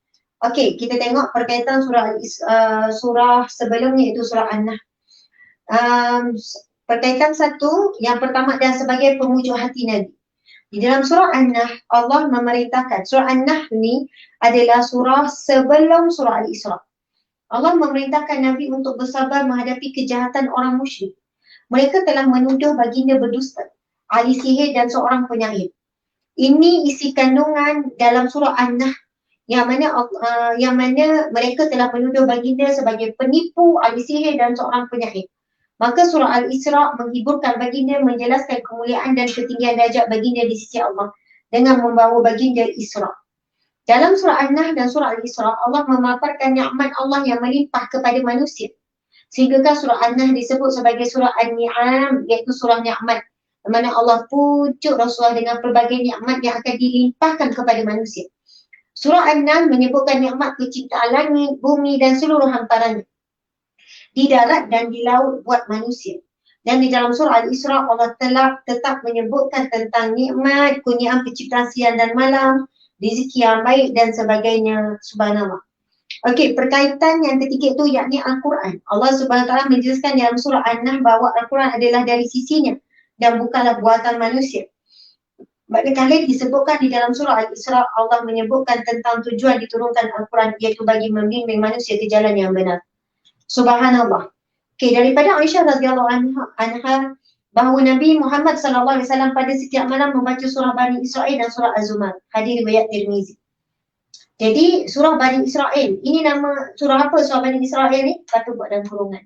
Okey, kita tengok perkaitan surah sebelumnya, iaitu surah An-Nahl. Perkaitan satu, yang pertama adalah sebagai pemujuk hati Nabi. Di dalam surah An-Nahl, Allah memerintahkan, surah An-Nahl ni adalah surah sebelum surah Al-Isra. Allah memerintahkan Nabi untuk bersabar menghadapi kejahatan orang musyrik. Mereka telah menuduh baginda berdusta, ahli sihir dan seorang penyair. Ini isi kandungan dalam surah An-Nahl yang mana mereka telah menuduh baginda sebagai penipu, ahli sihir dan seorang penyair. Maka surah Al-Isra menghiburkan baginda, menjelaskan kemuliaan dan ketinggian darjat baginda di sisi Allah dengan membawa baginda Isra. Dalam surah An-Nahl dan surah Al-Isra, Allah memaparkan nikmat Allah yang melimpah kepada manusia. Sehingga surah An-Nahl disebut sebagai surah An-Ni'am, iaitu surah nikmat. Di mana Allah pujuk Rasulullah dengan pelbagai nikmat yang akan dilimpahkan kepada manusia. Surah An-Nahl menyebutkan nikmat penciptaan langit, bumi dan seluruh hamparannya. Di darat dan di laut buat manusia. Dan di dalam surah Al-Isra Allah telah tetap menyebutkan tentang nikmat, kurniaan penciptaan siang dan malam, rezeki yang baik dan sebagainya. Subhanallah. Okey, perkaitan yang ketiga itu yakni Al-Quran. Allah Subhanahu Wa Taala menjelaskan dalam surah An-Nahl bahawa Al-Quran adalah dari sisinya dan bukanlah buatan manusia. Manakala disebutkan di dalam surah Al-Isra, Allah menyebutkan tentang tujuan diturunkan Al-Quran iaitu bagi membimbing manusia ke jalan yang benar. Subhanallah. Okey, daripada Aisyah radhiyallahu anha bahawa Nabi Muhammad sallallahu alaihi wasallam pada setiap malam membaca surah Bani Israel dan surah Az-Zumar. Hadis riwayat Tirmizi. Jadi surah Bani Israel, ini nama surah apa surah Bani Israel ni? Patut buat dalam kurungan.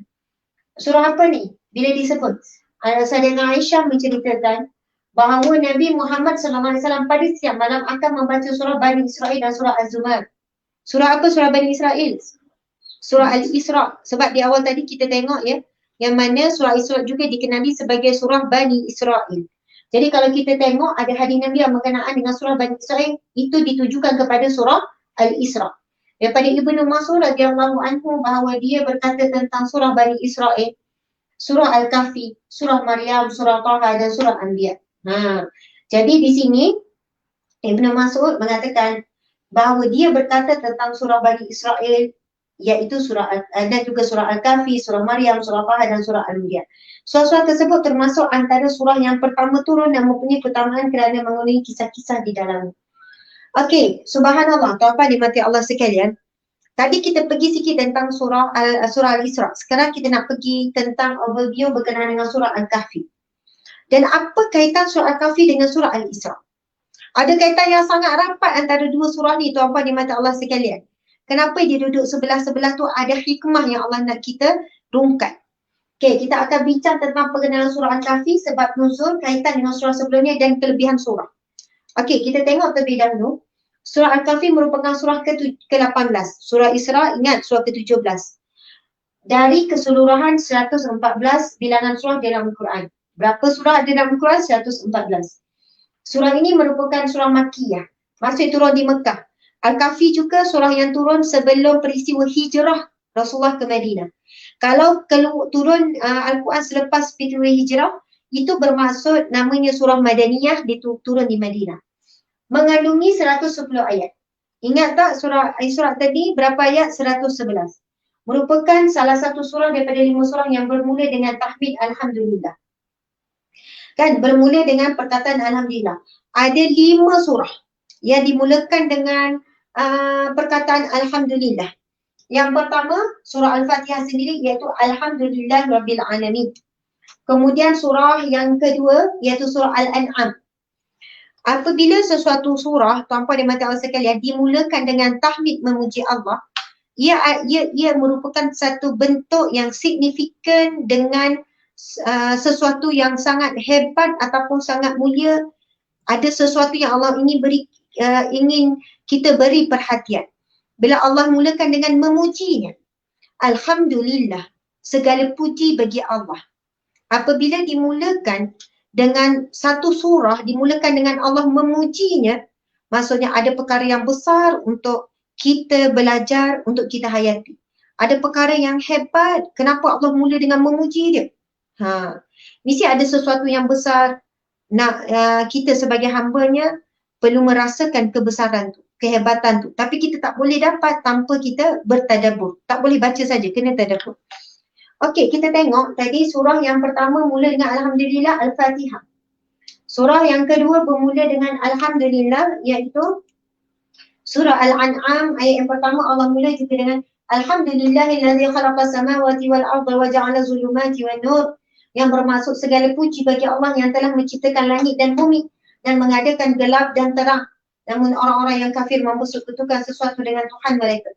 Surah apa ni? Bila disebut? Sayyidatina Aisyah menceritakan bahawa Nabi Muhammad SAW pada setiap malam akan membaca surah Bani Israel dan surah Az-Zumar. Surah apa surah Bani Israel? Surah Al-Isra. Sebab di awal tadi kita tengok ya, yang mana surah Isra juga dikenali sebagai surah Bani Israel. Jadi kalau kita tengok ada hadis Nabi yang berkenaan dengan surah Bani Israel, itu ditujukan kepada surah Al-Isra. Daripada Ibnu Mas'ud radhiyallahu anhu bahawa dia berkata tentang surah Bani Israel, surah Al-Kahfi, surah Maryam, surah Taha dan surah Anbiya. Jadi di sini Ibnu Mas'ud mengatakan bahawa dia berkata tentang surah Bani Israel iaitu surah dan juga surah Al-Kahfi, surah Maryam, surah Taha dan surah Anbiya. Surah-surah tersebut termasuk antara surah yang pertama turun dan mempunyai keutamaan kerana mengandungi kisah-kisah di dalamnya. Okey, subhanallah, tuan-tuan dimati Allah sekalian. Tadi kita pergi sikit tentang surah Al-Isra. Sekarang kita nak pergi tentang overview berkenaan dengan surah Al-Kahfi. Dan apa kaitan surah Al-Kahfi dengan surah Al-Isra? Ada kaitan yang sangat rapat antara dua surah ni, tuan-tuan dimati Allah sekalian. Kenapa dia duduk sebelah-sebelah tu? Ada hikmah yang Allah nak kita rungkat. Okey, kita akan bincang tentang pengenalan surah Al-Kahfi, sebab nuzul, kaitan dengan surah sebelumnya dan kelebihan surah. Okey, kita tengok terlebih dahulu. Surah Al-Kahfi merupakan surah ke-18. Surah Isra, ingat, surah ke-17. Dari keseluruhan 114 bilangan surah dalam Al-Quran. Berapa surah ada dalam Al-Quran? 114. Surah ini merupakan surah Makkiyah. Maksud turun di Mekah. Al-Kahfi juga surah yang turun sebelum peristiwa hijrah Rasulullah ke Madinah. Kalau turun Al-Quran selepas peristiwa hijrah, itu bermaksud namanya surah Madaniyah, dia turun di Madinah. Mengandungi 110 ayat. Ingat tak surah Isra tadi berapa ayat? 111. Merupakan salah satu surah daripada 5 surah yang bermula dengan tahmid Alhamdulillah. Kan, bermula dengan perkataan Alhamdulillah. Ada 5 surah yang dimulakan dengan perkataan Alhamdulillah. Yang pertama, surah Al-Fatihah sendiri iaitu Alhamdulillah Rabbil Alamin. Kemudian surah yang kedua iaitu surah Al-An'am. Apabila sesuatu surah, tuan-puan dan puan-puan sekalian, dimulakan dengan tahmid memuji Allah, ia merupakan satu bentuk yang signifikan dengan sesuatu yang sangat hebat ataupun sangat mulia. Ada sesuatu yang Allah ingin kita beri perhatian. Bila Allah mulakan dengan memujinya, Alhamdulillah, segala puji bagi Allah. Apabila dimulakan dengan satu surah, dimulakan dengan Allah memujinya, maksudnya ada perkara yang besar untuk kita belajar, untuk kita hayati. Ada perkara yang hebat, kenapa Allah mula dengan memuji dia? Mesti ada sesuatu yang besar, nak kita sebagai hambanya perlu merasakan kebesaran tu, kehebatan tu. Tapi kita tak boleh dapat tanpa kita bertadabbur. Tak boleh baca saja, kena tadabbur. Okey, kita tengok tadi surah yang pertama mula dengan Alhamdulillah, Al-Fatihah. Surah yang kedua bermula dengan Alhamdulillah, iaitu surah Al-An'am. Ayat yang pertama Allah mula juga dengan Alhamdulillahillazi khalaqas samawati wal arda wa ja'ala zulumati wan nur. Yang bermaksud segala puji bagi Allah yang telah menciptakan langit dan bumi dan mengadakan gelap dan terang. Namun orang-orang yang kafir mempersekutukan sesuatu dengan Tuhan mereka.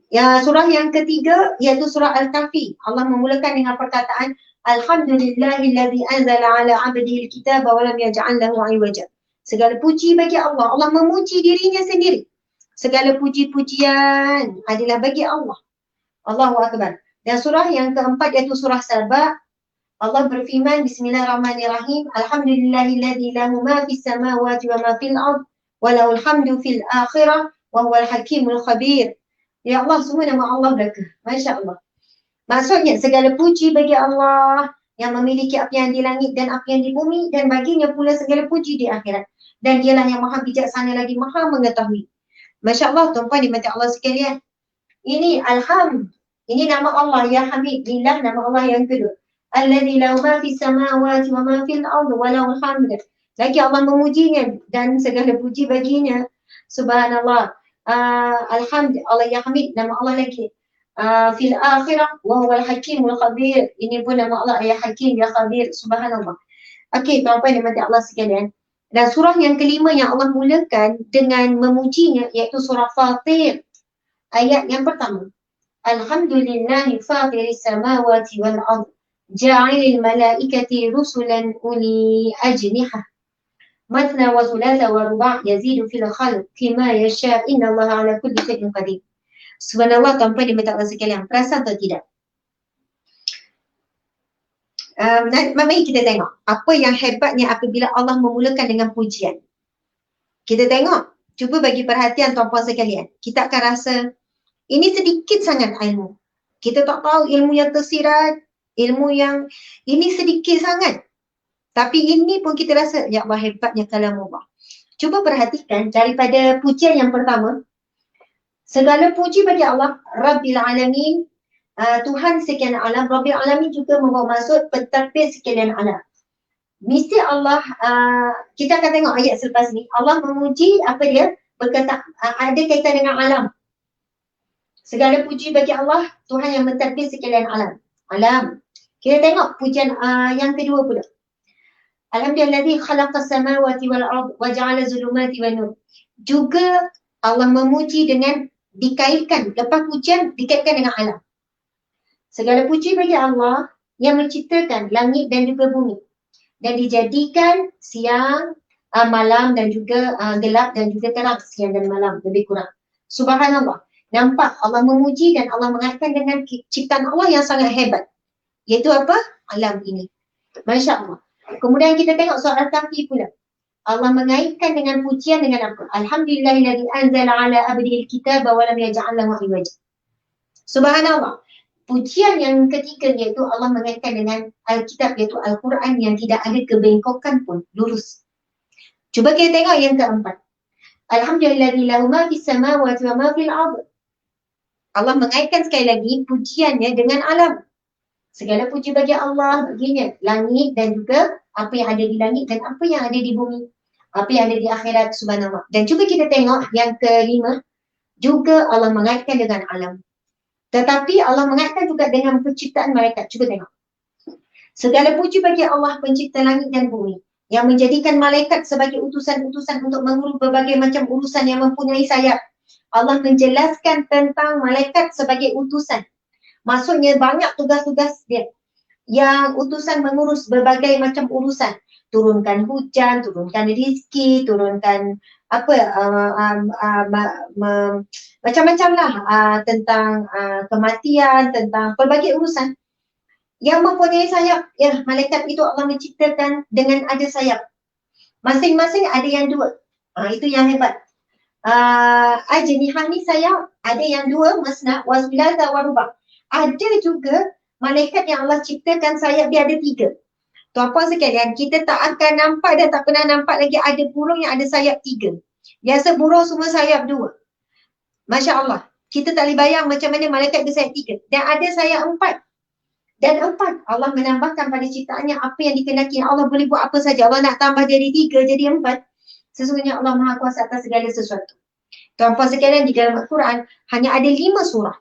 Ya, surah yang ketiga iaitu surah Al-Kahfi. Allah memulakan dengan perkataan Alhamdulillahillazi anzala ala 'abdihi al-kitaba wa lam yaj'al lahu 'iwaja. Segala puji bagi Allah. Allah memuji dirinya sendiri. Segala puji-pujian adalah bagi Allah. Allahu Akbar. Dan surah yang keempat iaitu surah Saba. Allah berfirman, Bismillahirrahmanirrahim. Alhamdulillahillazi lahu ma fis samawati wa ma fil ard wa lahul hamdu fil akhirah. wa huwal hakimul khabir. Ya Allah, semua nama Allah belaka. Masya Allah. Maksudnya segala puji bagi Allah yang memiliki apa yang di langit dan apa yang di bumi, dan baginya pula segala puji di akhirat. Dan dialah yang maha bijaksana lagi maha mengetahui. Masya Allah, tuan-tuan dimati Allah sekalian. Ini Alhamd. Ini nama Allah, Ya Hamid. Lillah nama Allah yang kedua. Alladzi lahu ma fis samawati wa ma fil ardi wa lahul hamd. Lagi Allah memujinya dan segala puji baginya. Subhanallah. Alhamd, Allah Ya Hamid, nama Allah lagi. Fil akhirah wa huwal hakimul khabir. Ini pun nama Allah Ya Hakim Ya Khabir. Subhanallah. Okey, tuan-tuan dimati Allah sekalian. Dan surah yang kelima yang Allah mulakan dengan memujinya iaitu surah Fatir. Ayat yang pertama. Alhamdulillahi fatiris samawati wal ard. Ja'ilil malaikati rusulan uli ajnihah. Mathna wa thulatha wa ruba' yazidu fil khalqi ma yasha' innallaha ala kulli shay'in qadir. Subhanallah, tuan-tuan dimati Allah sekalian. Perasan atau tidak? Mari kita tengok apa yang hebatnya apabila Allah memulakan dengan pujian. Kita tengok, cuba bagi perhatian tuan-puan sekalian. Kita akan rasa ini sedikit sangat ilmu. Kita tak tahu ilmu yang tersirat, ilmu yang ini sedikit sangat. Tapi ini pun kita rasa, ya Allah, hebatnya kalamullah. Cuba perhatikan daripada pujian yang pertama. Segala puji bagi Allah, Rabbil Alamin, Tuhan sekian alam. Rabbil Alamin juga membawa maksud pentadbir sekalian alam. Mesti Allah, kita akan tengok ayat selepas ni, Allah memuji apa dia? Berkata, ada kaitan dengan alam. Segala puji bagi Allah, Tuhan yang mentadbir sekalian alam. Alam. Kita tengok pujian yang kedua pula. Alhamdulilladzi khalaqas samawati wal ard wa ja'ala zulumati wan nur. Juga Allah memuji dengan dikaitkan, lepas pujian dikaitkan dengan alam. Segala puji bagi Allah yang menciptakan langit dan juga bumi. Dan dijadikan siang, malam dan juga gelap dan juga terang, siang dan malam, lebih kurang. Subhanallah. Nampak Allah memuji dan Allah mengaitkan dengan ciptaan Allah yang sangat hebat. Iaitu apa? Alam ini. Masya Allah. Kemudian kita tengok surah Al-Kahfi pula. Allah mengaitkan dengan pujian dengan apa? Alhamdulillahilladzi anzala ala abdihi al-kitaba wa lam yaj'al lahu iwaja. Subhanallah. Pujian yang ketiga iaitu Allah mengaitkan dengan Alkitab iaitu Al-Quran yang tidak ada kebengkokan pun, lurus. Cuba kita tengok yang keempat. Alhamdulillahilladzi lahu ma fis samawati wa ma fil ard. Allah mengaitkan sekali lagi pujiannya dengan alam. Segala puji bagi Allah, baginya langit dan juga apa yang ada di langit dan apa yang ada di bumi. Apa yang ada di akhirat, subhanallah. Dan juga kita tengok yang kelima, juga Allah mengaitkan dengan alam. Tetapi Allah mengaitkan juga dengan penciptaan malaikat. Cuba tengok. Segala puji bagi Allah pencipta langit dan bumi yang menjadikan malaikat sebagai utusan-utusan untuk mengurus berbagai macam urusan yang mempunyai sayap. Allah menjelaskan tentang malaikat sebagai utusan. Maksudnya banyak tugas-tugas dia. Yang utusan mengurus berbagai macam urusan. Turunkan hujan, turunkan rizki, turunkan apa, macam-macam lah tentang kematian, tentang pelbagai urusan. Yang mempunyai sayap, ya malaikat itu Allah menciptakan dengan ada sayap. Masing-masing ada yang dua. Itu yang hebat. Ajnihah ni sayap, ada yang dua, masna, wa thulatha wa ruba'. Ada juga malaikat yang Allah ciptakan sayap dia ada 3. Tuan-puan sekalian, kita tak akan nampak dan tak pernah nampak lagi ada burung yang ada sayap 3. Biasa burung semua sayap 2. Masya Allah. Kita tak boleh bayang macam mana malaikat bersayap 3. Dan ada sayap 4. Dan 4, Allah menambahkan pada ciptaannya apa yang dikehendaki. Allah boleh buat apa saja. Allah nak tambah jadi 3, jadi 4. Sesungguhnya Allah Maha Kuasa atas segala sesuatu. Tuan-puan sekalian, di dalam Al-Quran hanya ada 5 surah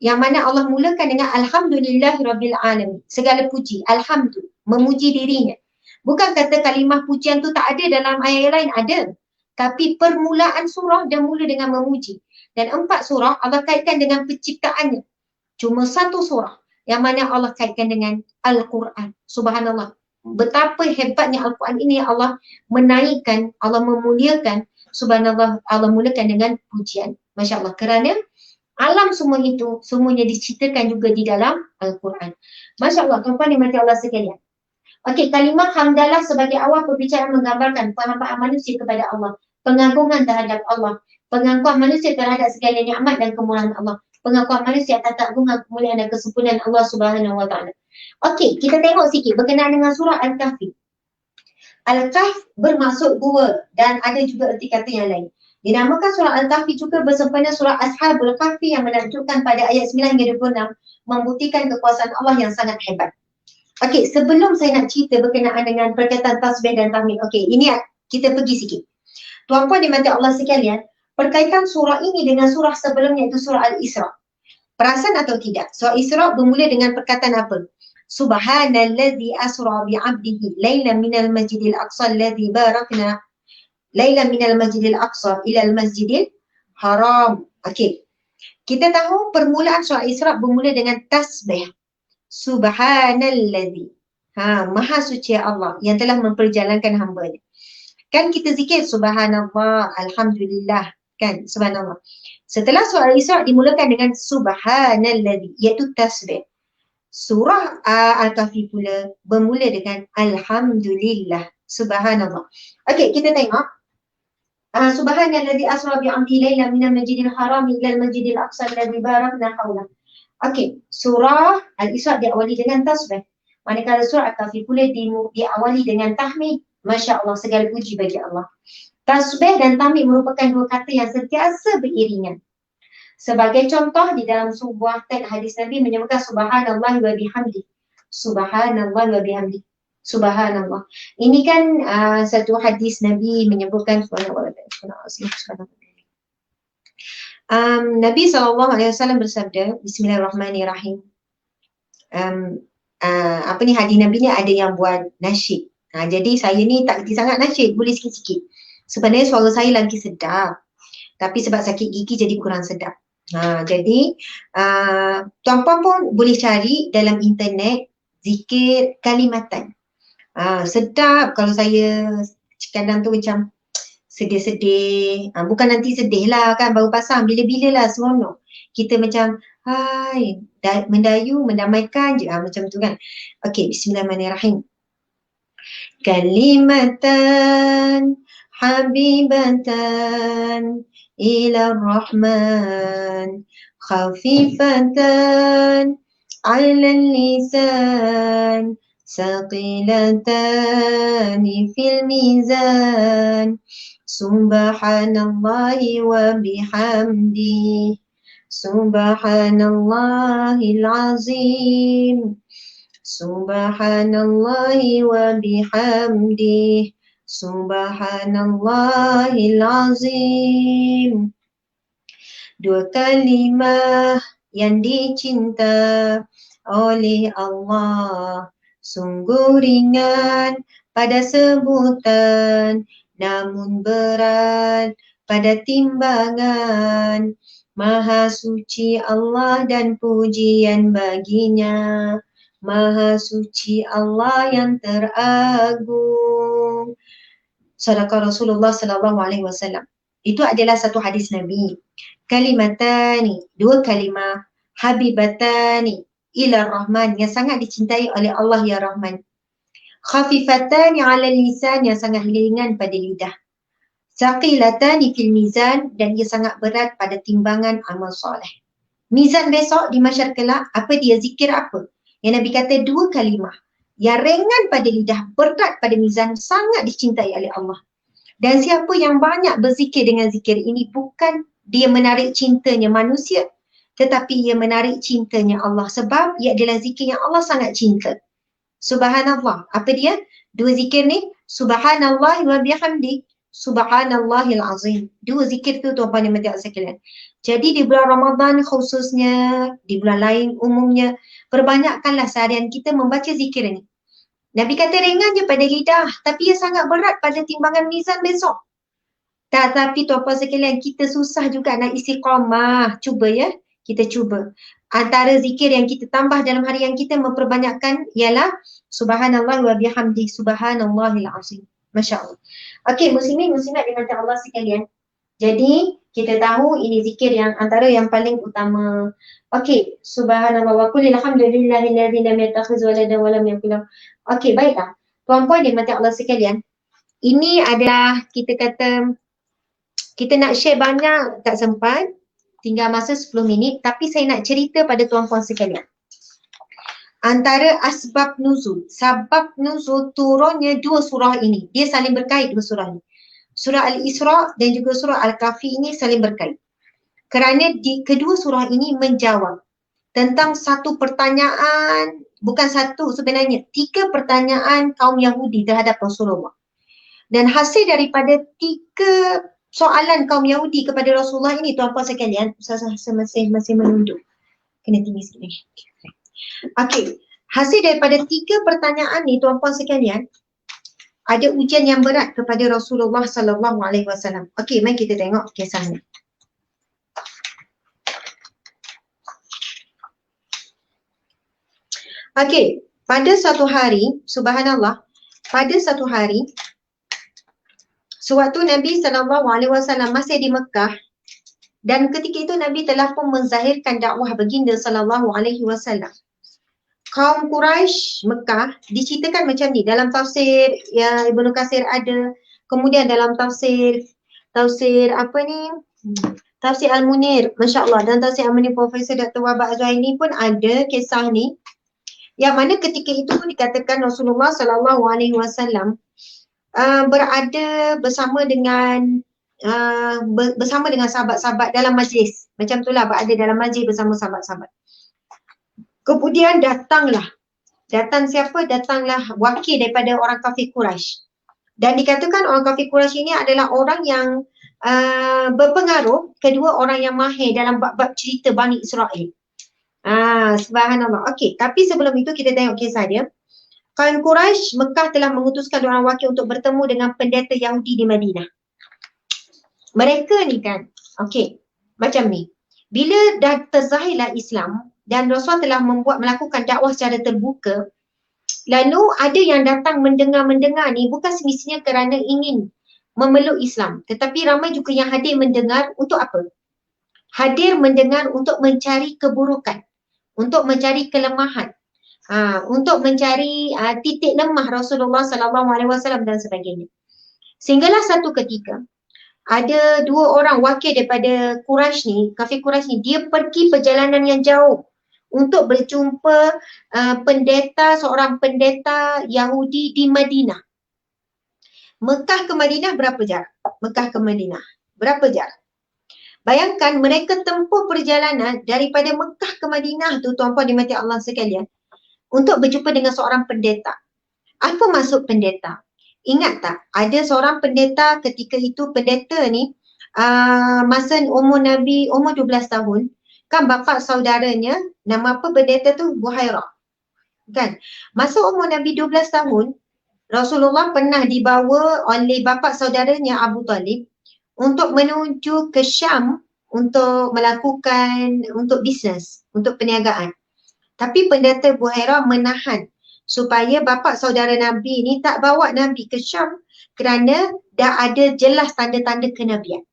yang mana Allah mulakan dengan Alhamdulillahirabbil alamin. Segala puji, alhamdulillah, memuji dirinya. Bukan kata kalimah pujian tu tak ada dalam ayat lain, ada. Tapi permulaan surah dia mula dengan memuji. Dan 4 surah Allah kaitkan dengan penciptaannya. Cuma 1 surah yang mana Allah kaitkan dengan Al-Quran. Subhanallah. Betapa hebatnya Al-Quran ini Allah menaikkan, Allah memuliakan. Subhanallah, Allah mulakan dengan pujian. Masya Allah. Kerana alam semua itu, semuanya diciptakan juga di dalam Al-Quran. Masya Allah, tuan-tuan dimati Allah sekalian. Okey, kalimah hamdalah sebagai awal perbicaraan menggambarkan penghambaan manusia kepada Allah. Pengagungan terhadap Allah. pengakuan manusia terhadap segala nikmat dan kemurahan Allah. Pengakuan manusia atas keagungan, kemuliaan dan kesempurnaan Allah Subhanahu wa taala. Okey, kita tengok sikit berkenaan dengan surah Al-Kahfi. Al-Kahf bermaksud gua dan ada juga erti kata yang lain. Dinamakan surah Al-Kahfi juga bersempena surah Ashabul Kahfi yang menunjukkan pada ayat 9 hingga 26 membuktikan kekuasaan Allah yang sangat hebat. Okey, sebelum saya nak cerita berkenaan dengan perkataan tasbih dan tahmid. Okey, ini kita pergi sikit. Tuan-puan dimati Allah sekalian, berkaitan surah ini dengan surah sebelumnya itu surah Al-Isra. Perasan atau tidak? Surah Isra bermula dengan perkataan apa? Subhanallazi asra bi'abdihi lailan minal masjidil aqsa alladzi barakna lailan minal masjidil aqsa ilal masjidil haram. Okey. Kita tahu permulaan surah Isra bermula dengan tasbih. Subhanallazi. Maha suci Allah yang telah memperjalankan hamba-Nya. Kan kita zikir subhanallah, alhamdulillah, kan? Subhanallah. Setelah surah Isra dimulakan dengan subhanallazi, iaitu tasbih. Surah Al-Kahfi pula bermula dengan alhamdulillah, subhanallah. Okey, kita tengok. Subhanallazi asra bi'amdihi lailan minal masjidil haram ilal masjidil aqsa alladzi barakna hawlahu. Okey, surah Al-Isra diawali dengan tasbih. Manakala surah Al-Kahfi pula diawali dengan tahmid. Masya Allah, segala puji bagi Allah. Tasbih dan tahmid merupakan dua kata yang sentiasa beriringan. Sebagai contoh, di dalam sebuah teks hadis Nabi menyebutkan subhanallah wa bihamdi. Subhanallah wa bihamdi. Subhanallah. Ini kan satu hadis Nabi menyebutkan subhanallah. Nabi SAW bersabda, Bismillahirrahmanirrahim. Hadis Nabi ni ada yang buat nasyid. Jadi saya ni tak kerti sangat nasyid, boleh sikit-sikit. Sebenarnya suara saya lagi sedap. Tapi sebab sakit gigi jadi kurang sedap. Jadi tuan-puan pun boleh cari dalam internet zikir kalimatan. Sedap kalau saya kadang tu macam sedih-sedih. Bukan nanti sedih lah kan, baru pasang bila-bila lah seronok. Kita macam hai, mendayu, mendamaikan je. Macam tu kan. Okey, bismillahirrahmanirrahim. Kalimatan habibatan ila rahman khafifatan ala lisan saqilatan fil mizan subhanallahi wa bihamdi subhanallahil azim subhanallahi wa bihamdi subhanallahil azim. Dua kalimah yang dicinta oleh Allah, sungguh ringan pada sebutan, namun berat pada timbangan. Maha suci Allah dan pujian baginya, Maha suci Allah yang teragung. Sadaqah Rasulullah sallallahu alaihi wasallam. Itu adalah satu hadis Nabi. Kalimatani, dua kalimah, habibatani ila Rahman, yang sangat dicintai oleh Allah ya Rahman. Khafifatani ala lisan, yang sangat ringan pada lidah. Saqilatani fil mizan, dan ia sangat berat pada timbangan amal soleh. Mizan besok di mahsyar kelak, apa dia, zikir apa? Yang Nabi kata dua kalimah yang ringan pada lidah, berat pada mizan, sangat dicintai oleh Allah. Dan siapa yang banyak berzikir dengan zikir ini, bukan dia menarik cintanya manusia, tetapi ia menarik cintanya Allah, sebab ia adalah zikir yang Allah sangat cinta. Subhanallah. Apa dia? Dua zikir ni, subhanallah wa bihamdi, subhanallahil azim. Dua zikir tu tuan-puan yang mati sekalian. Jadi di bulan Ramadan khususnya, di bulan lain umumnya, perbanyakkanlah seharian kita membaca zikir ni. Nabi kata ringan je pada lidah, tapi ia sangat berat pada timbangan mizan besok. Tapi tuan-puan sekalian, kita susah juga nak istiqamah. Cuba ya, kita cuba. Antara zikir yang kita tambah dalam harian kita memperbanyakkan ialah subhanallah wa bihamdi subhanallahil azim. Masya Allah. Okey, muslimin muslimat dimati Allah sekalian. Jadi kita tahu ini zikir yang antara yang paling utama. Okey, subhanallah wa kulli alhamdulillahilladzi lam yattakhiz waladan wa lam yakul lahu. Okey, baiklah. Puan-puan dimati Allah sekalian. Ini adalah kita kata Kita nak share banyak, tak sempat. Tinggal masa 10 minit. Tapi saya nak cerita pada tuan-puan sekalian. Antara asbab nuzul. Sebab nuzul turunnya dua surah ini. Dia saling berkait dua surah ini. Surah Al-Isra dan juga surah Al-Kahfi ini saling berkait. Kerana kedua surah ini menjawab tentang satu pertanyaan, bukan satu sebenarnya, 3 pertanyaan kaum Yahudi terhadap Rasulullah. Dan hasil daripada 3 soalan kaum Yahudi kepada Rasulullah ini, tuan-puan sekalian, saya masih menunduk. Kena tinggi sikit lagi. Okey, hasil daripada 3 pertanyaan ni, tuan-puan sekalian, ada ujian yang berat kepada Rasulullah sallallahu alaihi wasallam. Okey, mari kita tengok kisahnya. Okey, pada satu hari, subhanallah, pada satu hari, sewaktu Nabi SAW masih di Mekah, dan ketika itu Nabi telah pun menzahirkan dakwah baginda SAW. Kaum Quraisy Mekah diceritakan macam ni dalam tafsir ya, Ibnu Katsir ada, kemudian dalam tafsir apa ni? Tafsir Al-Munir, masya-Allah, dan tafsir Al-Munir Profesor Dr. Wahab Azwaini pun ada kisah ni. Yang mana ketika itu dikatakan Rasulullah SAW berada bersama dengan sahabat-sahabat dalam majlis. Macam itulah, berada dalam majlis bersama sahabat-sahabat. Kemudian datang siapa? Datanglah wakil daripada orang kafir Quraisy. Dan dikatakan orang kafir Quraisy ini adalah orang yang berpengaruh, kedua orang yang mahir dalam bab-bab cerita Bani Israel. Subhanallah. Okey, tapi sebelum itu kita tengok kisah dia. Kaum Quraisy Mekah telah mengutuskan orang wakil untuk bertemu dengan pendeta Yahudi di Madinah. Mereka ni kan, okey, macam ni. Bila dah terzahirlah Islam dan Rasul telah melakukan dakwah secara terbuka, lalu ada yang datang mendengar ni bukan semestinya kerana ingin memeluk Islam, tetapi ramai juga yang hadir mendengar untuk apa? Hadir mendengar untuk mencari keburukan, untuk mencari kelemahan, untuk mencari titik lemah Rasulullah SAW dan sebagainya. Sehinggalah satu ketika ada 2 orang wakil daripada Quraisy ni, kafir Quraisy ni, dia pergi perjalanan yang jauh untuk berjumpa seorang pendeta Yahudi di Madinah. Mekah ke Madinah berapa jarak? Mekah ke Madinah berapa jarak? Bayangkan mereka tempuh perjalanan daripada Mekah ke Madinah tu, tuan-puan dimati Allah sekalian, untuk berjumpa dengan seorang pendeta. Apa maksud pendeta? Ingat tak, ada seorang pendeta ketika itu, pendeta ni masa umur Nabi, umur 12 tahun, kan bapa saudaranya, nama apa pendeta tu? Buhairah. Kan? Masa umur Nabi 12 tahun, Rasulullah pernah dibawa oleh bapa saudaranya Abu Talib untuk menuju ke Syam untuk melakukan, untuk bisnes, untuk perniagaan. Tapi pendeta Buhairah menahan supaya bapa saudara Nabi ni tak bawa Nabi ke Syam kerana dah ada jelas tanda-tanda kenabian.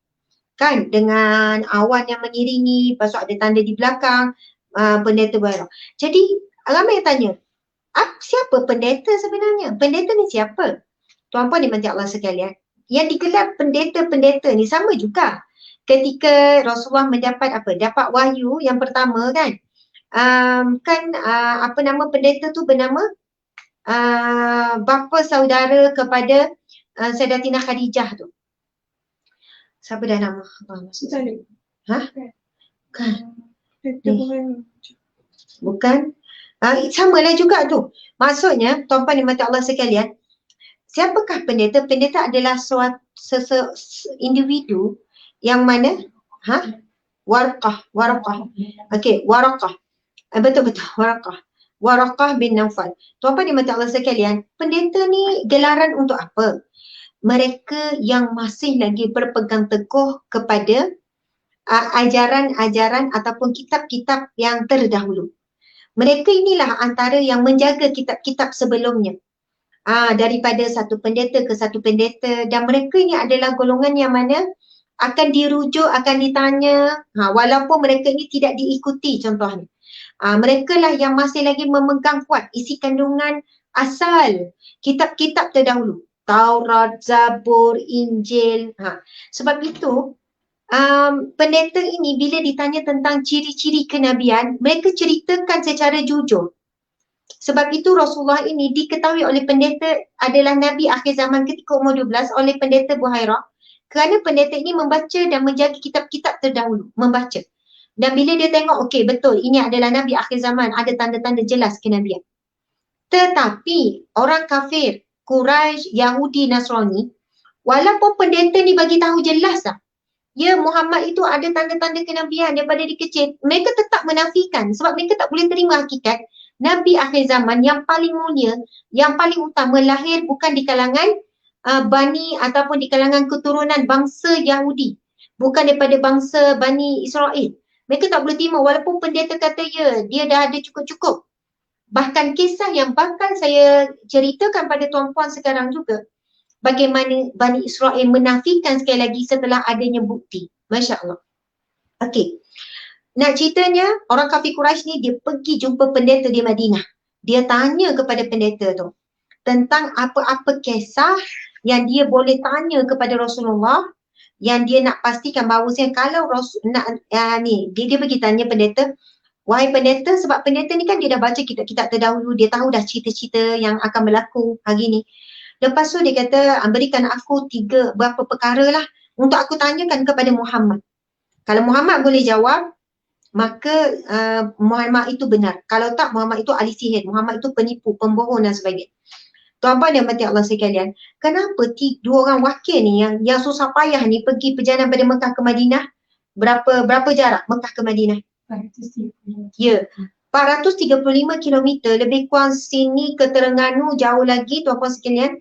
Kan, dengan awan yang mengiringi, lepas tu ada tanda di belakang pendeta Buhairah. Jadi ramai yang tanya, siapa pendeta sebenarnya? Pendeta ni siapa? Tuan-puan dimati Allah sekalian, yang digelar pendeta-pendeta ni sama juga. Ketika Rasulullah dapat wahyu yang pertama kan, apa nama pendeta tu bernama bapa saudara kepada Sayyidatina Khadijah tu. Siapa dah nama? Talib. Bukan. Bukan. Bukan. Samalah juga tu. Maksudnya, tuan-puan dimati Allah sekalian, siapakah pendeta? Pendeta adalah suatu individu yang mana? Warqah. Okey, Waraqah. Betul-betul, Waraqah bin Naufal. Tuan-puan dimati Allah sekalian, pendeta ni gelaran untuk apa? Mereka yang masih lagi berpegang teguh kepada ajaran-ajaran ataupun kitab-kitab yang terdahulu. Mereka inilah antara yang menjaga kitab-kitab sebelumnya. Daripada satu pendeta ke satu pendeta, dan mereka ini adalah golongan yang mana akan dirujuk, akan ditanya, walaupun mereka ini tidak diikuti contohnya. Mereka lah yang masih lagi memegang kuat isi kandungan asal kitab-kitab terdahulu. Taurat, Zabur, Injil. Sebab itu pendeta ini bila ditanya tentang ciri-ciri kenabian, mereka ceritakan secara jujur. Sebab itu Rasulullah ini diketahui oleh pendeta adalah Nabi akhir zaman ketika umur 12 oleh pendeta Buhairah. Kerana pendeta ini membaca dan menjaga kitab-kitab terdahulu, membaca. Dan bila dia tengok, okey betul ini adalah Nabi akhir zaman, ada tanda-tanda jelas kenabian. Tetapi orang kafir, Quraisy, Yahudi, Nasrani, walaupun pendeta ni bagi tahu jelas lah, ya Muhammad itu ada tanda-tanda kenabian daripada dia kecil, mereka tetap menafikan sebab mereka tak boleh terima hakikat Nabi akhir zaman yang paling mulia, yang paling utama lahir bukan di kalangan Bani ataupun di kalangan keturunan bangsa Yahudi, bukan daripada bangsa Bani Israel. Mereka tak boleh terima walaupun pendeta kata ya, dia dah ada cukup-cukup. Bahkan kisah yang bakal saya ceritakan pada tuan-puan sekarang juga, bagaimana Bani Israel menafikan sekali lagi setelah adanya bukti. Masya Allah. Okey. Nak ceritanya, orang kafir Quraisy ni dia pergi jumpa pendeta di Madinah. Dia tanya kepada pendeta tu tentang apa-apa kisah yang dia boleh tanya kepada Rasulullah, yang dia nak pastikan bahawasanya kalau dia pergi tanya pendeta, wahai pendeta, sebab pendeta ni kan dia dah baca kitab-kitab terdahulu, dia tahu dah cerita-cerita yang akan berlaku hari ni. Lepas tu dia kata, berikan aku berapa perkara lah untuk aku tanyakan kepada Muhammad. Kalau Muhammad boleh jawab, maka Muhammad itu benar. Kalau tak, Muhammad itu ahli sihir, Muhammad itu penipu, pembohong dan sebagainya. Tuan-tuan dan puan Allah sekalian, kenapa dua orang wakil ni yang susah payah ni pergi perjalanan dari Mekah ke Madinah? Berapa jarak Mekah ke Madinah? 435. Ya, 435 km, lebih kurang sini ke Terengganu jauh lagi tuan-puan sekalian.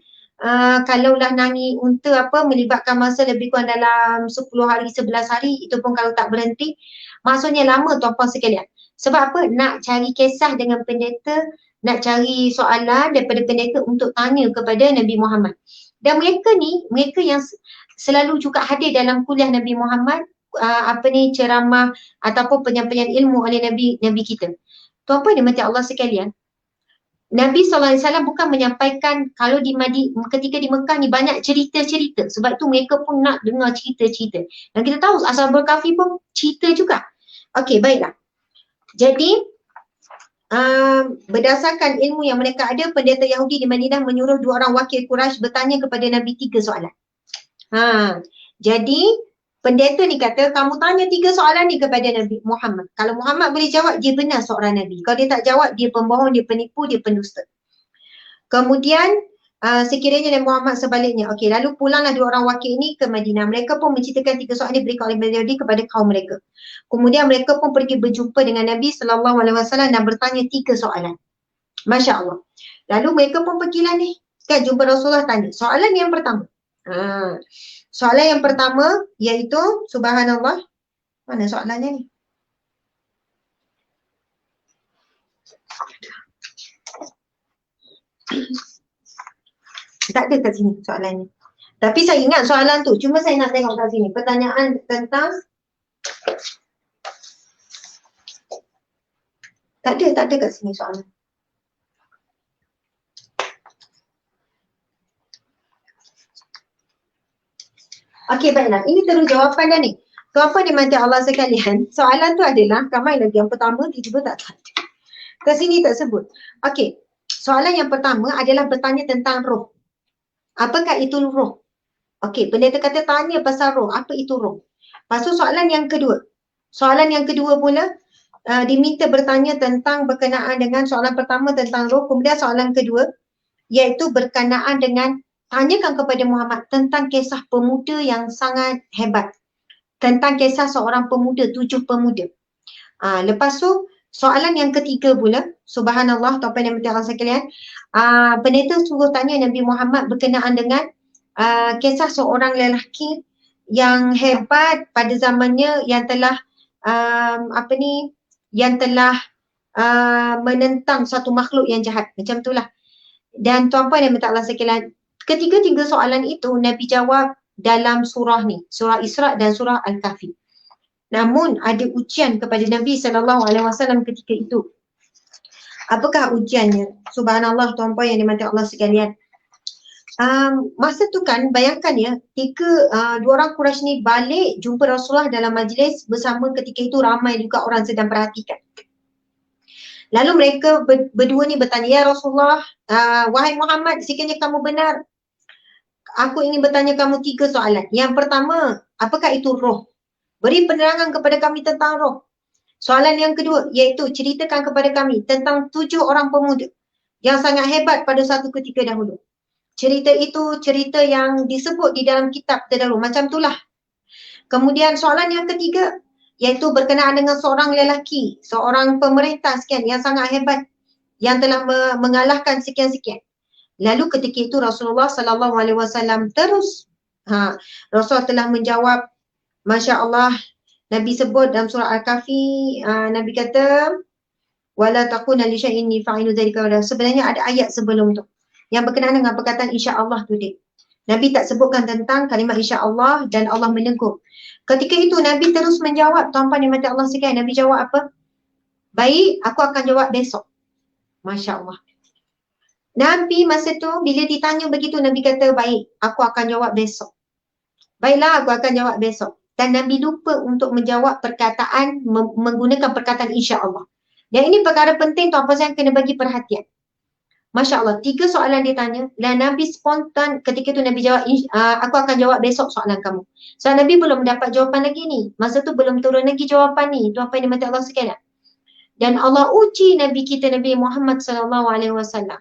Kalaulah nangi unta melibatkan masa lebih kurang dalam 10 hari, 11 hari, itu pun kalau tak berhenti. Maksudnya lama tuan-puan sekalian. Sebab apa? Nak cari kisah dengan pendeta, nak cari soalan daripada pendeta untuk tanya kepada Nabi Muhammad. Dan mereka yang selalu juga hadir dalam kuliah Nabi Muhammad, ceramah ataupun penyampaian ilmu oleh Nabi kita. Tuan-puan dan puan Allah sekalian, Nabi SAW bukan menyampaikan kalau ketika di Mekah ni banyak cerita-cerita. Sebab tu mereka pun nak dengar cerita-cerita. Dan kita tahu Ashabul Kahfi pun cerita juga. Okey, baiklah. Jadi, berdasarkan ilmu yang mereka ada, pendeta Yahudi di Madinah menyuruh dua orang wakil Quraisy bertanya kepada Nabi 3 soalan. Jadi, pendeta ni kata, kamu tanya 3 soalan ni kepada Nabi Muhammad. Kalau Muhammad boleh jawab, dia benar seorang Nabi. Kalau dia tak jawab, dia pembohong, dia penipu, dia pendusta. Kemudian, sekiranya Nabi Muhammad sebaliknya. Okey, lalu pulanglah dua orang wakil ini ke Madinah. Mereka pun menceritakan 3 soalan diberikan oleh Yahudi kepada kaum mereka. Kemudian mereka pun pergi berjumpa dengan Nabi SAW dan bertanya 3 soalan. Masya Allah. Lalu mereka pun pergilah ni. Kan jumpa Rasulullah tanya. Soalan yang pertama. Soalan yang pertama iaitu, subhanallah. Mana soalannya ni? Tak ada kat sini soalannya. Tapi saya ingat soalan tu. Cuma saya nak tengok kat sini. Pertanyaan tentang Tak ada kat sini soalan. Okey, baiklah. Ini terus jawapan dah ni. Tuan-puan dimati Allah sekalian, soalan tu adalah, ramai lagi yang pertama, tiba-tiba tak ada. Kat sini tak sebut. Okey, soalan yang pertama adalah bertanya tentang roh. Apakah itu roh? Okey, pendeta kata tanya pasal roh. Apa itu roh? Lepas tu soalan yang kedua. Soalan yang kedua pula, diminta bertanya tentang berkenaan dengan soalan pertama tentang roh. Kemudian soalan kedua, iaitu berkenaan dengan tanyakan kepada Muhammad tentang kisah pemuda yang sangat hebat. Tentang kisah seorang pemuda, 7 pemuda. Lepas tu, soalan yang ketiga pula, subhanallah, tuan-tuan dan puan-puan sekalian, pendeta suruh tanya Nabi Muhammad berkenaan dengan kisah seorang lelaki yang hebat pada zamannya yang telah menentang satu makhluk yang jahat. Macam itulah. Dan tuan-puan dan puan-puan sekalian, ketiga-tiga soalan itu Nabi jawab dalam surah ni, surah Isra dan surah Al-Kahfi. Namun ada ujian kepada Nabi SAW ketika itu. Apakah ujiannya? Subhanallah, tuan-puan yang dimati Allah sekalian. masa tu kan bayangkan ya, dua orang Quraisy ni balik jumpa Rasulullah dalam majlis bersama, ketika itu ramai juga orang sedang perhatikan. Lalu mereka berdua ni bertanya, ya Rasulullah, wahai Muhammad, sekiranya kamu benar, aku ingin bertanya kamu 3 soalan. Yang pertama, apakah itu roh? Beri penerangan kepada kami tentang roh. Soalan yang kedua, iaitu ceritakan kepada kami tentang 7 orang pemuda yang sangat hebat pada satu ketika dahulu. Cerita itu cerita yang disebut di dalam kitab terdahulu, macam itulah. Kemudian soalan yang ketiga, iaitu berkenaan dengan seorang lelaki, seorang pemerintah sekian yang sangat hebat, yang telah mengalahkan sekian-sekian. Lalu ketika itu Rasulullah SAW terus, Rasulullah telah menjawab, Masya Allah, Nabi sebut dalam surah Al-Kahfi, Nabi kata, wala takuna li syai'in fa'ilu dzalika. Sebenarnya ada ayat sebelum tu yang berkenaan dengan perkataan insya-Allah tu dia. Nabi tak sebutkan tentang kalimah insya-Allah dan Allah menegur. Ketika itu Nabi terus menjawab, tuan-tuan yang mati Allah sekalian, Nabi jawab apa? Baik, aku akan jawab besok. Masya Allah. Nabi masa tu bila ditanya begitu, Nabi kata, baik, aku akan jawab besok. Baiklah, aku akan jawab besok. Dan Nabi lupa untuk menjawab perkataan, menggunakan perkataan insya-Allah. Dan ini perkara penting, tuan-tuan saya kena bagi perhatian. Masya Allah, 3 soalan dia tanya dan Nabi spontan ketika itu Nabi jawab, aku akan jawab besok soalan kamu. So Nabi belum dapat jawapan lagi ni. Masa tu belum turun lagi jawapan ni. Tuan-tuan yang mati Allah sekalian. Dan Allah uji Nabi kita, Nabi Muhammad SAW.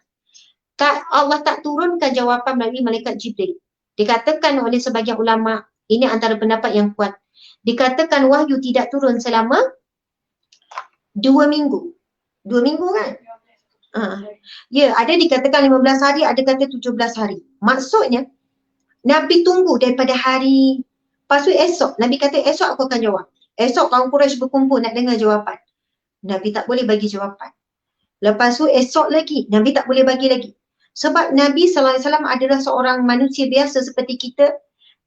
Allah tak turunkan jawapan melalui malaikat Jibril. Dikatakan oleh sebagian ulama, ini antara pendapat yang kuat. Dikatakan wahyu tidak turun selama 2 minggu. 2 minggu kan? Ya, ada dikatakan 15 hari, ada kata 17 hari. Maksudnya, Nabi tunggu daripada hari, lepas tu esok, Nabi kata esok aku akan jawab. Esok kaum Quraisy berkumpul nak dengar jawapan. Nabi tak boleh bagi jawapan. Lepas tu esok lagi, Nabi tak boleh bagi lagi. Sebab Nabi SAW adalah seorang manusia biasa seperti kita.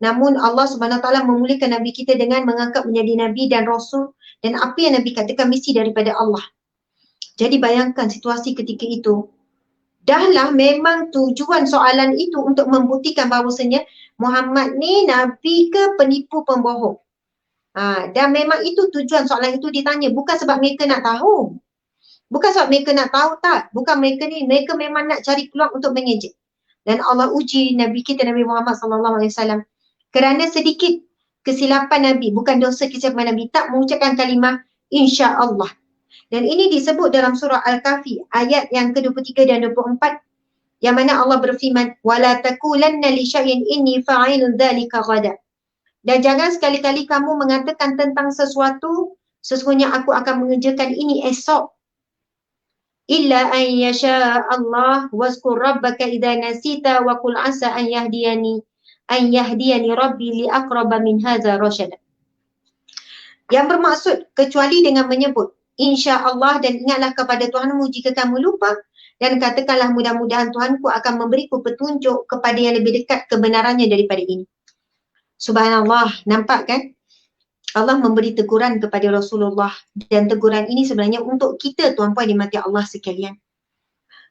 Namun Allah SWT memulihkan Nabi kita dengan mengangkat menjadi Nabi dan Rasul. Dan apa yang Nabi katakan mesti daripada Allah. Jadi bayangkan situasi ketika itu. Dahlah memang tujuan soalan itu untuk membuktikan bahawasanya Muhammad ni Nabi ke penipu pembohong. Dan memang itu tujuan soalan itu ditanya. Bukan sebab mereka nak tahu. Bukan sebab mereka nak tahu, tak. Bukan mereka ni. Mereka memang nak cari peluang untuk mengejek. Dan Allah uji Nabi kita, Nabi Muhammad SAW. Kerana sedikit kesilapan Nabi, bukan dosa kesilapan Nabi, tak mengucapkan kalimah insya-Allah. Dan ini disebut dalam surah Al-Kahfi ayat yang ke-23 dan 24 yang mana Allah berfirman wala taqulanna li syai'in inni fa'ilun dzalika ghada. Dan jangan sekali-kali kamu mengatakan tentang sesuatu sesungguhnya aku akan mengerjakan ini esok. Illa an yasha Allah wazkur rabbaka idza nasita wa qul asa an yahdiyani rabbi li aqraba min hadza rasyada. Yang bermaksud kecuali dengan menyebut insya-Allah dan ingatlah kepada Tuhanmu jika kamu lupa dan katakanlah mudah-mudahan Tuhanku akan memberiku petunjuk kepada yang lebih dekat kebenarannya daripada ini. Subhanallah, nampak kan? Allah memberi teguran kepada Rasulullah dan teguran ini sebenarnya untuk kita tuan-puan dimati Allah sekalian.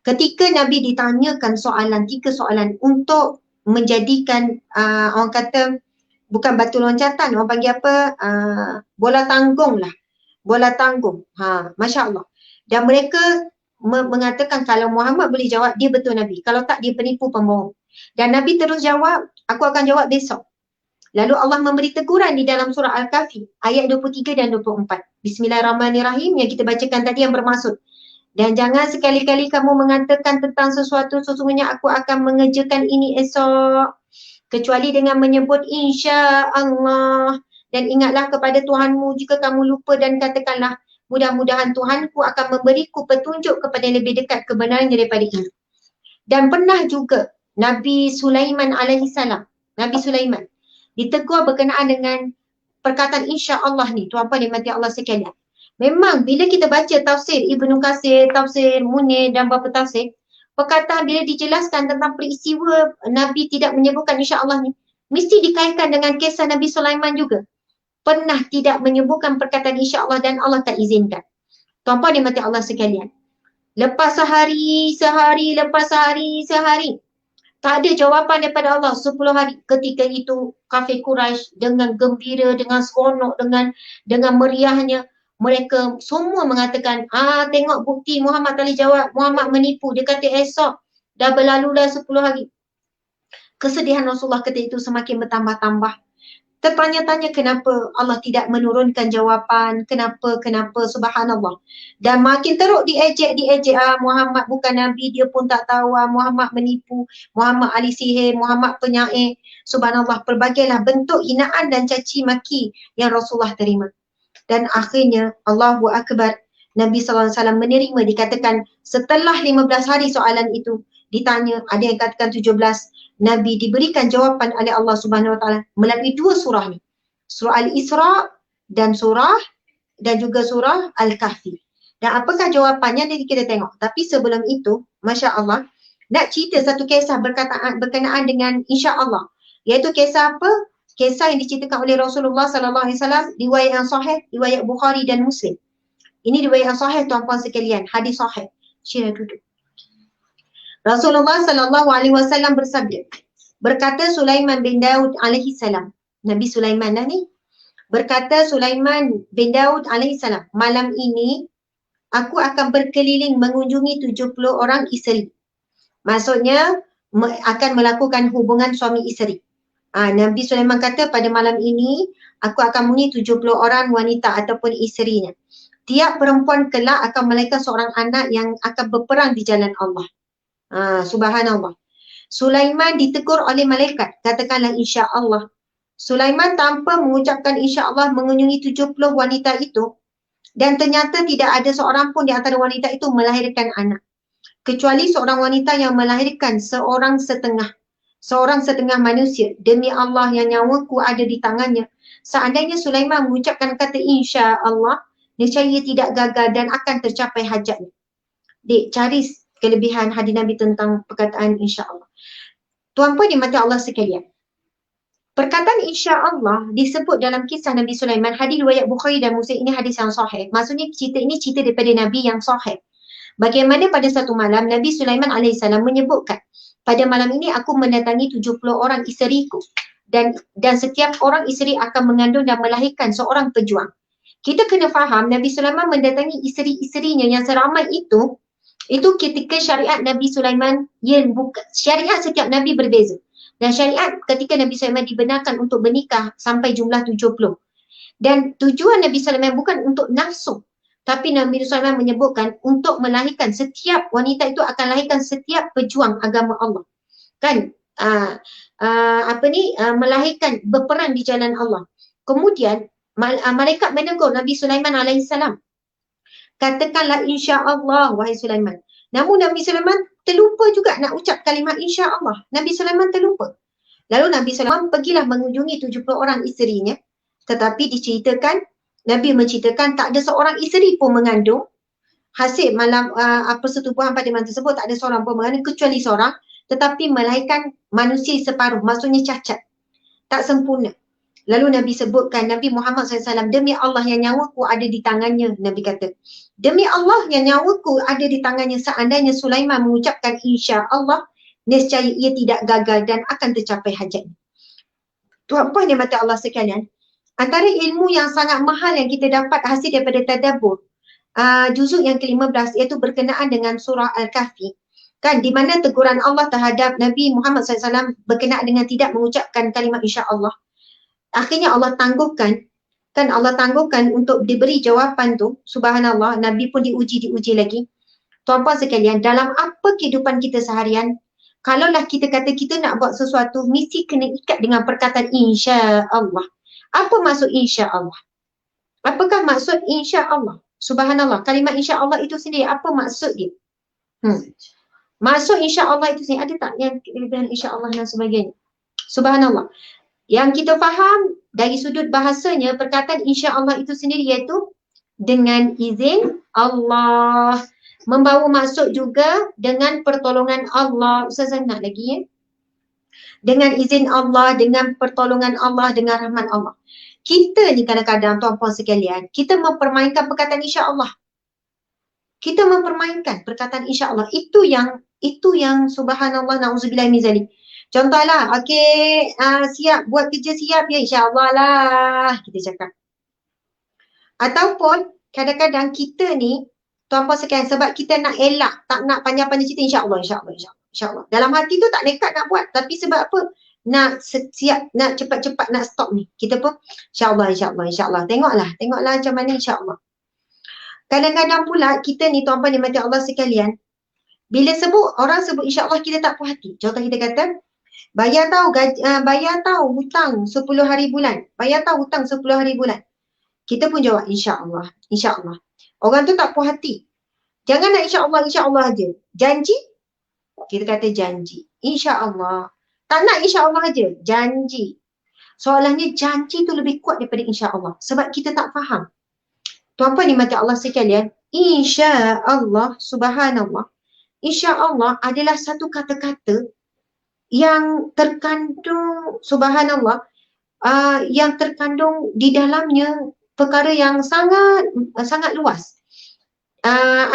Ketika Nabi ditanyakan soalan, 3 soalan untuk menjadikan orang kata bukan batu loncatan, orang panggil apa? Bola tanggung lah. Bola tanggung. Masya Allah. Dan mereka mengatakan kalau Muhammad boleh jawab, dia betul Nabi. Kalau tak, dia penipu pembohong. Dan Nabi terus jawab, aku akan jawab besok. Lalu Allah memberi teguran di dalam surah Al-Kahfi, ayat 23 dan 24. Bismillahirrahmanirrahim yang kita bacakan tadi yang bermaksud. Dan jangan sekali-kali kamu mengatakan tentang sesuatu, sesungguhnya aku akan mengerjakan ini esok. Kecuali dengan menyebut insya Allah. Dan ingatlah kepada Tuhanmu jika kamu lupa dan katakanlah mudah-mudahan Tuhanku akan memberiku petunjuk kepada yang lebih dekat kebenaran daripada ini. Dan pernah juga Nabi Sulaiman alaihissalam, Nabi Sulaiman ditegur berkenaan dengan perkataan insya Allah ni, tuan-puan dimati Allah sekalian. Memang bila kita baca tafsir Ibnu Katsir, tafsir Munir dan beberapa tafsir, perkataan bila dijelaskan tentang peristiwa Nabi tidak menyebutkan insya Allah ni, mesti dikaitkan dengan kisah Nabi Sulaiman juga. Pernah tidak menyebutkan perkataan insya Allah dan Allah tak izinkan. Tuan-puan dimati Allah sekalian. Lepas sehari, lepas sehari, Tak ada jawapan daripada Allah 10 hari. Ketika itu kafir Quraisy dengan gembira, dengan seronok, dengan meriahnya, mereka semua mengatakan, tengok bukti Muhammad tak boleh jawab, Muhammad menipu. Dia kata esok dah berlalu dah 10 hari. Kesedihan Rasulullah ketika itu semakin bertambah-tambah. Tertanya-tanya kenapa Allah tidak menurunkan jawapan, kenapa, subhanallah. Dan makin teruk diejek, Muhammad bukan Nabi, dia pun tak tahu, Muhammad menipu, Muhammad ahli sihir, Muhammad penyair. Subhanallah, pelbagailah bentuk hinaan dan caci maki yang Rasulullah terima. Dan akhirnya, Allahu Akbar, Nabi SAW menerima, dikatakan setelah 15 hari soalan itu, ditanya, ada yang katakan 17, Nabi diberikan jawapan oleh Allah Subhanahu Wa Taala melalui 2 surah ni. Surah Al-Isra dan juga surah Al-Kahfi. Dan apakah jawapannya nanti kita tengok. Tapi sebelum itu, Masya Allah, nak cerita satu kisah berkenaan dengan insya Allah. Iaitu kisah apa? Kisah yang diceritakan oleh Rasulullah SAW, riwayat yang sahih, riwayat Bukhari dan Muslim. Ini riwayat yang sahih tuan-puan sekalian, hadis sahih. Sila duduk. Rasulullah SAW bersabda, berkata Sulaiman bin Daud alaihi salam, Nabi Sulaiman dah ni, berkata Sulaiman bin Daud alaihi salam, malam ini aku akan berkeliling mengunjungi 70 orang isteri. Maksudnya akan melakukan hubungan suami isteri. Nabi Sulaiman kata pada malam ini aku akan mengunjungi 70 orang wanita ataupun isterinya. Tiap perempuan kelak akan melahirkan seorang anak yang akan berperang di jalan Allah. Subhanallah. Sulaiman ditegur oleh malaikat, katakanlah insya Allah. Sulaiman tanpa mengucapkan insya Allah mengunjungi 70 wanita itu, dan ternyata tidak ada seorang pun di antara wanita itu melahirkan anak. Kecuali seorang wanita yang melahirkan seorang setengah manusia. Demi Allah yang nyawaku ada di tangannya. Seandainya Sulaiman mengucapkan kata insya Allah, niscaya tidak gagal dan akan tercapai hajatnya. Dek, cari kelebihan hadis Nabi tentang perkataan insya Allah. Tuan-puan dimati Allah sekalian. Perkataan insya Allah disebut dalam kisah Nabi Sulaiman, hadis riwayat Bukhari dan Muslim, ini hadis yang sahih. Maksudnya cerita ini cerita daripada Nabi yang sahih. Bagaimana pada satu malam Nabi Sulaiman AS menyebutkan, pada malam ini aku mendatangi 70 orang isteriku dan setiap orang isteri akan mengandung dan melahirkan seorang pejuang. Kita kena faham Nabi Sulaiman mendatangi isteri-isterinya yang seramai itu ketika syariat Nabi Sulaiman, syariat setiap Nabi berbeza. Dan syariat ketika Nabi Sulaiman dibenarkan untuk bernikah sampai jumlah 70. Dan tujuan Nabi Sulaiman bukan untuk nafsu. Tapi Nabi Sulaiman menyebutkan untuk melahirkan setiap wanita itu akan lahirkan setiap pejuang agama Allah. Kan? Melahirkan berperang di jalan Allah. Kemudian malaikat menegur Nabi Sulaiman alaihissalam. Katakanlah insya Allah wahai Sulaiman. Namun Nabi Sulaiman terlupa juga nak ucap kalimat insya Allah. Nabi Sulaiman terlupa. Lalu Nabi Sulaiman pergilah mengunjungi 70 orang isterinya. Tetapi diceritakan, Nabi menceritakan tak ada seorang isteri pun mengandung. Hasil malam persetubuhan pada malam tersebut tak ada seorang pun mengandung kecuali seorang. Tetapi melahirkan manusia separuh, maksudnya cacat. Tak sempurna. Lalu Nabi sebutkan, Nabi Muhammad SAW, demi Allah yang nyawaku ada di tangannya, Nabi kata. Demi Allah yang nyawaku ada di tangannya, seandainya Sulaiman mengucapkan insya Allah, nescaya ia tidak gagal dan akan tercapai hajatnya. Tuan-puan yang mata Allah sekalian, antara ilmu yang sangat mahal yang kita dapat hasil daripada tadabbur, juzuk yang ke-15 iaitu berkenaan dengan surah Al-Kahfi. Kan, di mana teguran Allah terhadap Nabi Muhammad SAW berkenaan dengan tidak mengucapkan kalimat insya Allah. Akhirnya Allah tangguhkan untuk diberi jawapan tu, subhanallah, Nabi pun diuji lagi. Tuan-puan sekalian, dalam apa kehidupan kita seharian, kalaulah kita kata kita nak buat sesuatu, mesti kena ikat dengan perkataan insya Allah. Apa maksud insya Allah? Apakah maksud insya Allah? Subhanallah, kalimat insya Allah itu sendiri, apa maksud dia? Maksud insya Allah itu sendiri, ada tak yang kelebihan insya Allah dan sebagainya? Subhanallah. Yang kita faham dari sudut bahasanya, perkataan insya Allah itu sendiri iaitu dengan izin Allah. Membawa maksud juga dengan pertolongan Allah. Ustazah nak lagi ya? Dengan izin Allah, dengan pertolongan Allah, dengan rahmat Allah. Kita ni kadang-kadang tuan-puan sekalian, kita mempermainkan perkataan insya Allah. Kita mempermainkan perkataan insya Allah. Itu yang subhanallah, na'udzubillah min zalik. Contohlah, okey, siap, buat kerja siap ya, insyaAllah lah, kita cakap. Ataupun kadang-kadang kita ni, tuan-puan sekalian, sebab kita nak elak, tak nak panjang-panjang cerita, insyaAllah, insyaAllah, insyaAllah, insyaAllah. Dalam hati tu tak nekat nak buat, tapi sebab apa? Nak siap, nak cepat-cepat nak stop ni. Kita pun, insyaAllah, insyaAllah, insyaAllah. Tengoklah macam mana insyaAllah. Kadang-kadang pula kita ni tuan-puan dimati Allah sekalian, bila orang sebut insyaAllah kita tak puas hati. Contoh kita kata, bayar tahu hutang 10 hari bulan. Bayar tahu hutang 10 hari bulan. Kita pun jawab insyaAllah, insyaAllah. Orang tu tak puas hati. Jangan nak insyaAllah, insyaAllah aja. Janji? Kita kata janji. InsyaAllah. Tak nak insyaAllah aja. Janji. Soalannya janji tu lebih kuat daripada insyaAllah. Sebab kita tak faham. Tuan-puan dimati Allah sekalian, insyaAllah, subhanallah. InsyaAllah adalah satu kata-kata yang terkandung, subhanallah, yang terkandung di dalamnya perkara yang sangat luas.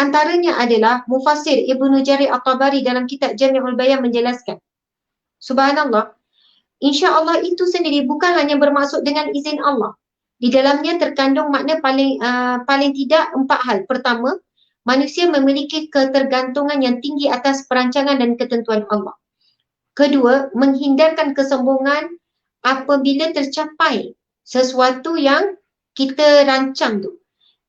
Antaranya adalah Mufassir Ibnu Jarir At-Tabari dalam kitab Jami'ul Bayan menjelaskan. Subhanallah, insya-Allah itu sendiri bukan hanya bermaksud dengan izin Allah. Di dalamnya terkandung makna paling tidak 4 hal. Pertama, manusia memiliki ketergantungan yang tinggi atas perancangan dan ketentuan Allah. Kedua, menghindarkan kesombongan apabila tercapai sesuatu yang kita rancang tu.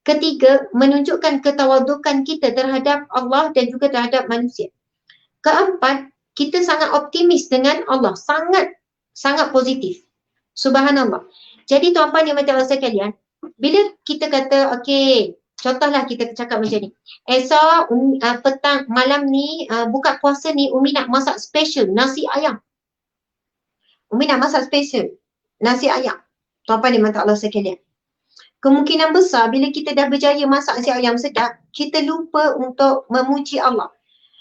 Ketiga, menunjukkan ketawadukan kita terhadap Allah dan juga terhadap manusia. Keempat, kita sangat optimis dengan Allah, sangat positif. Subhanallah. Jadi tuan-puan yang mati Allah sekalian, bila kita kata okey, contohlah kita cakap macam ni. Esok petang malam ni buka puasa ni Umi nak masak special nasi ayam. Umi nak masak special nasi ayam. Tuan-puan yang mati Allah sekalian. Kemungkinan besar bila kita dah berjaya masak nasi ayam sedap, kita lupa untuk memuji Allah.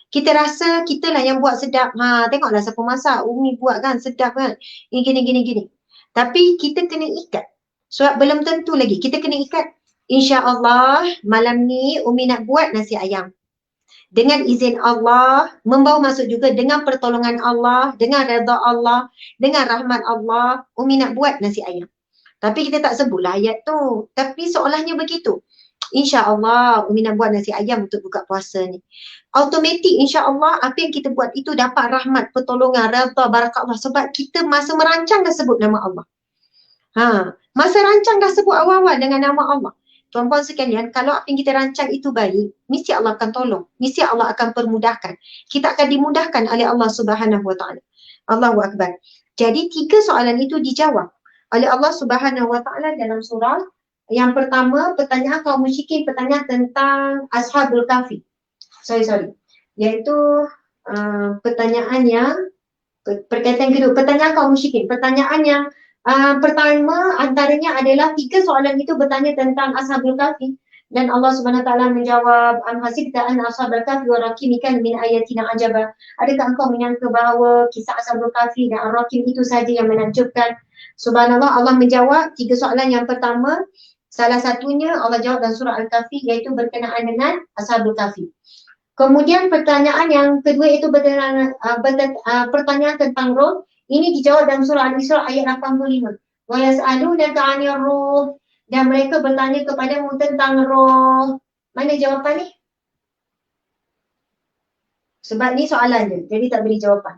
Kita rasa kita lah yang buat sedap. Tengoklah siapa masak. Umi buat kan sedap kan. Ini gini. Tapi kita kena ikat. Sebab belum tentu lagi. Kita kena ikat. InsyaAllah malam ni Umi nak buat nasi ayam. Dengan izin Allah, membawa masuk juga dengan pertolongan Allah, dengan redha Allah, dengan rahmat Allah, Umi nak buat nasi ayam. Tapi kita tak sebutlah ayat tu. Tapi seolahnya begitu. InsyaAllah Umi nak buat nasi ayam untuk buka puasa ni. Automatik insyaAllah apa yang kita buat itu dapat rahmat, pertolongan, redha, barakat Allah. Sebab kita masa merancang dah sebut nama Allah. Masa rancang dah sebut awal-awal dengan nama Allah. Tuan-puan sekalian, kalau apa yang kita rancang itu baik, mesti Allah akan tolong. Mesti Allah akan permudahkan. Kita akan dimudahkan oleh Allah Subhanahu Wa Taala. Allahu Akbar. Jadi 3 soalan itu dijawab oleh Allah Subhanahu Wa Taala dalam surah. Yang pertama, pertanyaan kaum musyrikin, pertanyaan tentang Ashabul Kahfi. Sorry. Iaitu pertanyaan yang perkataan kedua, pertanyaan kaum musyrikin. Pertanyaan yang pertama antaranya adalah 3 soalan itu bertanya tentang Ashabul Kahfi dan Allah Subhanahu Wa Taala menjawab hasibta anna ashabal kahfi wa rakim kan min ayatina ajaba. Adakah engkau menyangka bahawa kisah Ashabul Kahfi dan Ar-Rakim itu saja yang menakjubkan? Subhanallah, Allah menjawab 3 soalan. Yang pertama, salah satunya Allah jawab dalam surah Al-Kahfi iaitu berkenaan dengan Ashabul Kahfi. Kemudian pertanyaan yang kedua itu pertanyaan tentang roh. Ini dijawab dalam surah Al-Isra ayat 85. Wa yas'alunaka 'anir ruh, dan mereka bertanya kepadamu tentang roh. Mana jawapan ni? Sebab ni soalannya, jadi tak beri jawapan.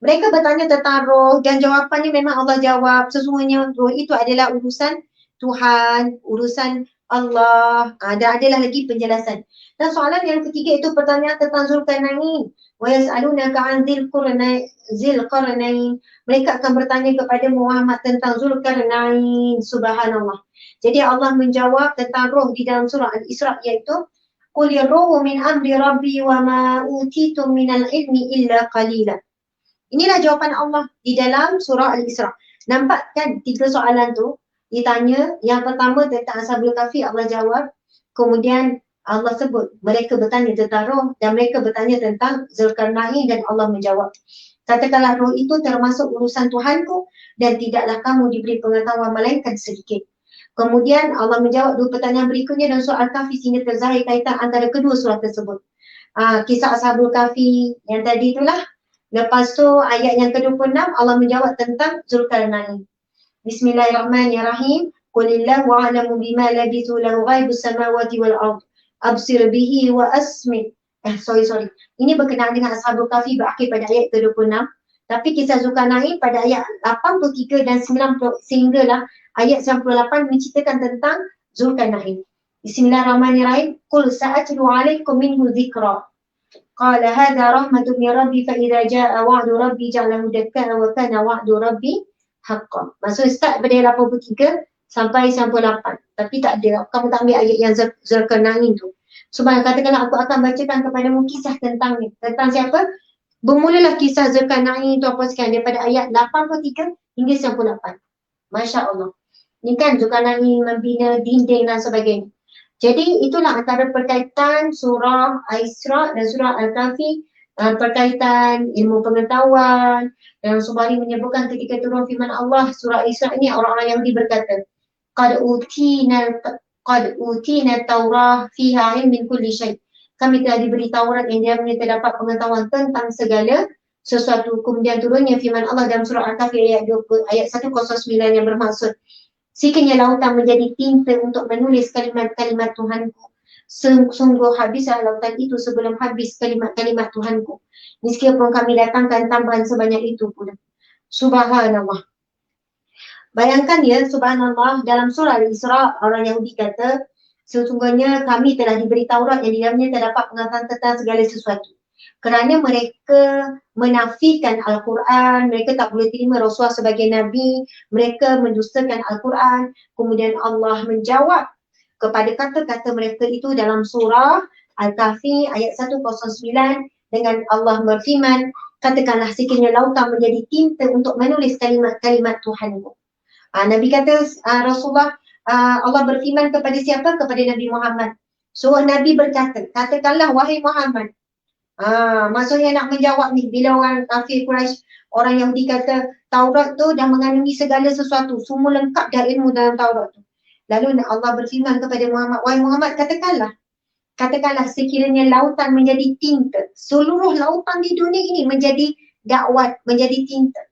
Mereka bertanya tentang roh dan jawapannya memang Allah jawab. Sesungguhnya roh itu adalah urusan Tuhan, urusan Allah, dan adalah lagi penjelasan. Dan soalan yang ketiga itu pertanyaan tentang Zulkarnain. Wa yas'alunaka 'an Dzilqarnain. Mereka akan bertanya kepada Muhammad tentang Zulkarnain. Subhanallah. Jadi Allah menjawab tentang roh di dalam surah Al-Isra iaitu Qul ruhu min amri rabbi wa ma utitum minal ilmi illa qalila. Inilah jawapan Allah di dalam surah Al-Isra. Nampak kan 3 soalan tu ditanya. Yang pertama tentang Ashabul Kahfi, Allah jawab. Kemudian Allah sebut mereka bertanya tentang roh dan mereka bertanya tentang Zulkarnain dan Allah menjawab. Katakanlah roh itu termasuk urusan Tuhanku dan tidaklah kamu diberi pengetahuan melainkan sedikit. Kemudian Allah menjawab 2 pertanyaan berikutnya dalam surah Al-Kahfi sehingga terzahir kaitan antara kedua surah tersebut. Kisah Ashabul Kahfi yang tadi itulah Lepas tu ayat yang ke-26 Allah menjawab tentang Zulkarnain. Bismillahirrahmanirrahim. Qulillahu a'lamu bima labithu lahu ghaibus samawati wal ard. Absir bihi wa asmi. Sorry. Ini berkenaan dengan Ashabul Kahfi berakhir pada ayat ke-26. Tapi kisah Zulkarnain pada ayat 83 dan 90 sehinggalah ayat 98 menceritakan tentang Zulkarnain. Bismillahirrahmanirrahim. Qul sa'atlu 'alaikum minhu dzikra. Qala hadha rahmatun min rabbi fa idza jaa wa'du rabbi ja'alahu dakka wa kana wa'du rabbi haqqan. Maksud start pada ayat 83 sampai 98. Tapi tak ada, kamu tak ambil ayat yang Zulkarnain tu. Subhanallah, katakanlah aku akan bacakan kepadamu kisah tentang ni. Tentang siapa? Bermulalah kisah Zulkarnain tu apa sekian daripada ayat 83 hingga 98. Masya Allah. Ni kan Zulkarnain membina dinding dan sebagainya. Jadi itulah antara perkaitan surah Al-Isra dan surah Al-Kahfi, perkaitan ilmu pengetahuan. Dan Subhari menyebutkan ketika turun firman Allah surah Al-Isra ini orang-orang Yahudi berkata, Qad utina Taurah fiha min kulli syai'. Kami telah diberi Taurat yang dalamnya terdapat pengetahuan tentang segala sesuatu. Kemudian turunnya firman Allah dalam surah Al-Kahfi ayat 109 yang bermaksud, sekiranya lautan menjadi tinta untuk menulis kalimat-kalimat Tuhanku. Sungguh habislah lautan itu sebelum habis kalimat-kalimat Tuhanku. Meskipun kami datangkan tambahan sebanyak itu pula. Subhanallah. Bayangkan ya, subhanallah, dalam surah Al-Isra orang Yahudi kata, sesungguhnya kami telah diberi Taurat yang di dalamnya terdapat pengetahuan tentang segala sesuatu. Kerana mereka menafikan Al-Quran, mereka tak boleh terima Rasulullah sebagai Nabi, mereka mendustakan Al-Quran. Kemudian Allah menjawab kepada kata-kata mereka itu dalam surah Al-Kahfi ayat 109 dengan Allah berfirman, katakanlah sekiranya lautan menjadi tinta untuk menulis kalimat-kalimat Tuhanmu. Nabi kata, Rasulullah, Allah berfirman kepada siapa? Kepada Nabi Muhammad. So Nabi berkata, katakanlah wahai Muhammad. Maksudnya nak menjawab ni bila orang kafir Quraisy, orang Yahudi kata Taurat tu dah mengandungi segala sesuatu, semua lengkap dah ilmu dalam Taurat tu. Lalu Allah berfirman kepada Muhammad, wahai Muhammad, katakanlah sekiranya lautan menjadi tinta, seluruh lautan di dunia ini menjadi dakwat, menjadi tinta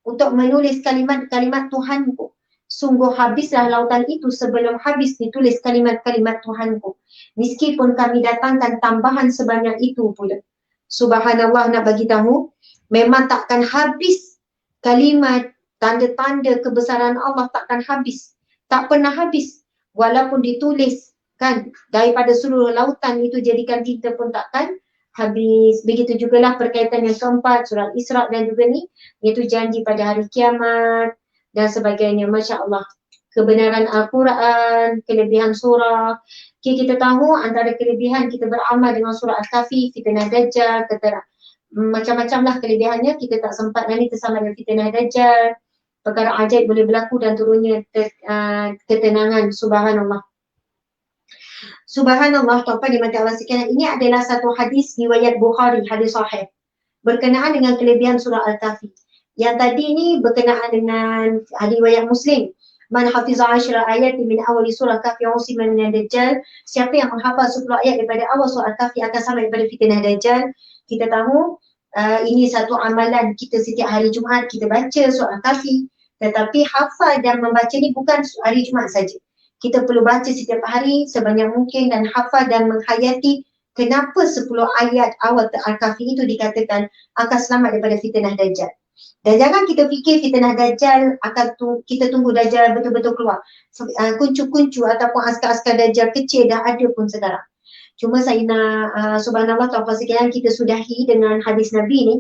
untuk menulis kalimat-kalimat Tuhanku. Sungguh habislah lautan itu sebelum habis ditulis kalimat-kalimat Tuhanku. Meskipun kami datangkan tambahan sebanyak itu pula. Subhanallah, nak bagi tahu, memang takkan habis kalimat, tanda-tanda kebesaran Allah takkan habis. Tak pernah habis. Walaupun ditulis kan daripada seluruh lautan itu jadikan tinta pun takkan habis. Begitu jugalah perkaitan yang keempat surah Isra dan juga ni, iaitu janji pada hari kiamat dan sebagainya. Masya Allah, kebenaran Al-Quran, kelebihan surah. Okay, kita tahu antara kelebihan kita beramal dengan surah Al-Kahfi, fitnah Dajjal, macam-macam lah kelebihannya. Kita tak sempat nanti tersama dengan fitnah Dajjal, perkara ajaib boleh berlaku dan turunnya ketenangan. Subhanallah. Subhanallah, tuan-tuan dimati Allah sekalian, ini adalah satu hadis riwayat Bukhari, hadis sahih berkenaan dengan kelebihan surah Al-Kahfi. Yang tadi ni berkenaan dengan riwayat Muslim. Man hafiza 10 ayat min awal surah Kahfi usima min Dajjal. Siapa yang menghafal 10 ayat daripada awal surah Al-Kahfi akan selamat daripada fitnah Dajjal. Kita tahu ini satu amalan kita setiap hari Jumaat kita baca surah Al-Kahfi. Tetapi hafal dan membaca ni bukan hari Jumaat saja. Kita perlu baca setiap hari sebanyak mungkin dan hafal dan menghayati kenapa 10 ayat awal Al-Kahfi itu dikatakan akan selamat daripada fitnah Dajjal. Dan jangan kita fikir fitnah Dajjal akan kita tunggu Dajjal betul-betul keluar. Kuncu-kuncu ataupun askar-askar Dajjal kecil dah ada pun sekarang. Cuma saya nak subhanallah tuan-tuan sekalian, kita sudahi dengan hadis Nabi ni.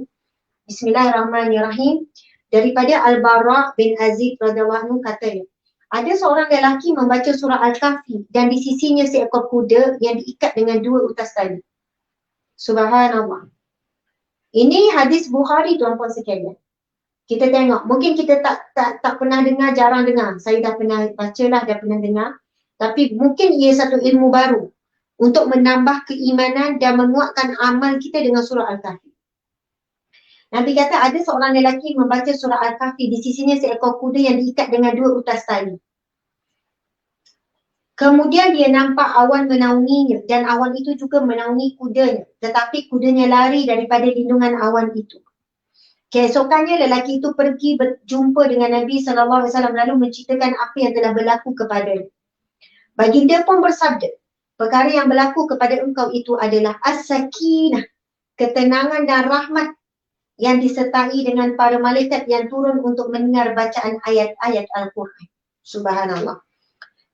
Bismillahirrahmanirrahim. Daripada Al-Bara bin Azib radhiyallahu anhu katanya, ada seorang lelaki membaca surah Al-Kahfi dan di sisinya seekor kuda yang diikat dengan 2 utas tali. Subhanallah. Ini hadis Bukhari tuan-tuan sekalian. Kita tengok, mungkin kita tak pernah dengar, jarang dengar. Saya dah pernah baca lah, dah pernah dengar. Tapi mungkin ia satu ilmu baru untuk menambah keimanan dan menguatkan amal kita dengan surah Al-Kahfi. Nabi kata ada seorang lelaki membaca surah Al-Kahfi, di sisinya seekor kuda yang diikat dengan 2 utas tali. Kemudian dia nampak awan menaunginya dan awan itu juga menaungi kudanya. Tetapi kudanya lari daripada lindungan awan itu. Keesokannya lelaki itu pergi berjumpa dengan Nabi SAW lalu menceritakan apa yang telah berlaku kepadanya. Baginda pun bersabda, perkara yang berlaku kepada engkau itu adalah as-sakinah, ketenangan dan rahmat yang disertai dengan para malaikat yang turun untuk mendengar bacaan ayat-ayat Al-Quran. Subhanallah.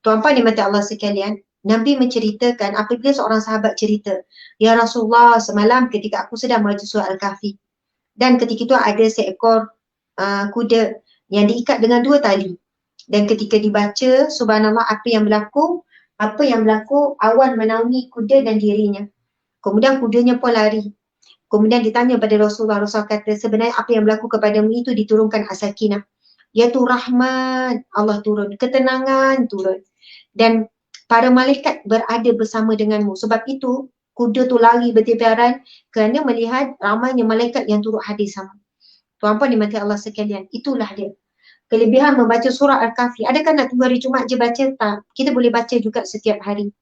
Tuan-puan dimati Allah sekalian, Nabi menceritakan apabila seorang sahabat cerita, Ya Rasulullah, semalam ketika aku sedang membaca surah Al-Kahfi, dan ketika itu ada seekor kuda yang diikat dengan 2 tali. Dan ketika dibaca, subhanallah, apa yang berlaku, awan menaungi kuda dan dirinya. Kemudian kudanya pun lari. Kemudian ditanya pada Rasulullah, Rasulullah kata, sebenarnya apa yang berlaku kepadamu itu diturunkan as-sakinah. Iaitu rahmat Allah turun, ketenangan turun. Dan para malaikat berada bersama denganmu. Sebab itu, kuda tu lari bertebaran kerana melihat ramainya malaikat yang turut hadir sama. Tuan-puan dimati Allah sekalian, itulah dia. Kelebihan membaca surah Al-Kahfi. Adakah nak tunggu hari Jumaat je baca? Tak. Kita boleh baca juga setiap hari.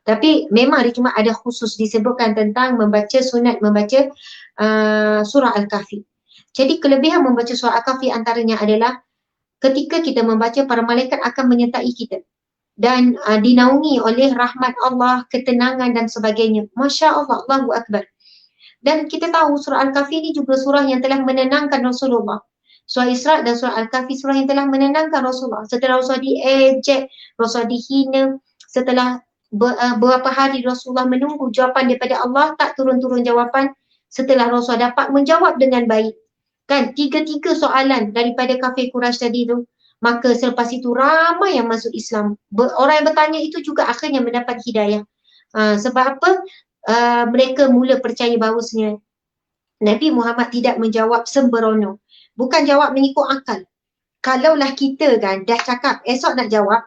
Tapi memang hari Jumaat ada khusus disebutkan tentang sunat membaca surah Al-Kahfi. Jadi kelebihan membaca surah Al-Kahfi antaranya adalah ketika kita membaca, para malaikat akan menyertai kita. Dan dinaungi oleh rahmat Allah, ketenangan dan sebagainya. Masya Allah, Allahu Akbar. Dan kita tahu surah Al-Kahfi ini juga surah yang telah menenangkan Rasulullah. Surah Isra dan surah Al-Kahfi surah yang telah menenangkan Rasulullah. Setelah Rasulullah diejek, Rasulullah dihina, setelah beberapa hari Rasulullah menunggu jawapan daripada Allah, tak turun-turun jawapan. Setelah Rasulullah dapat menjawab dengan baik. Kan, 3 soalan daripada kafir Quraisy tadi tu. Maka selepas itu ramai yang masuk Islam. Orang yang bertanya itu juga akhirnya mendapat hidayah. Sebab apa? Mereka mula percaya bahawasanya Nabi Muhammad tidak menjawab sembrono. Bukan jawab mengikut akal. Kalaulah kita kan dah cakap esok nak jawab,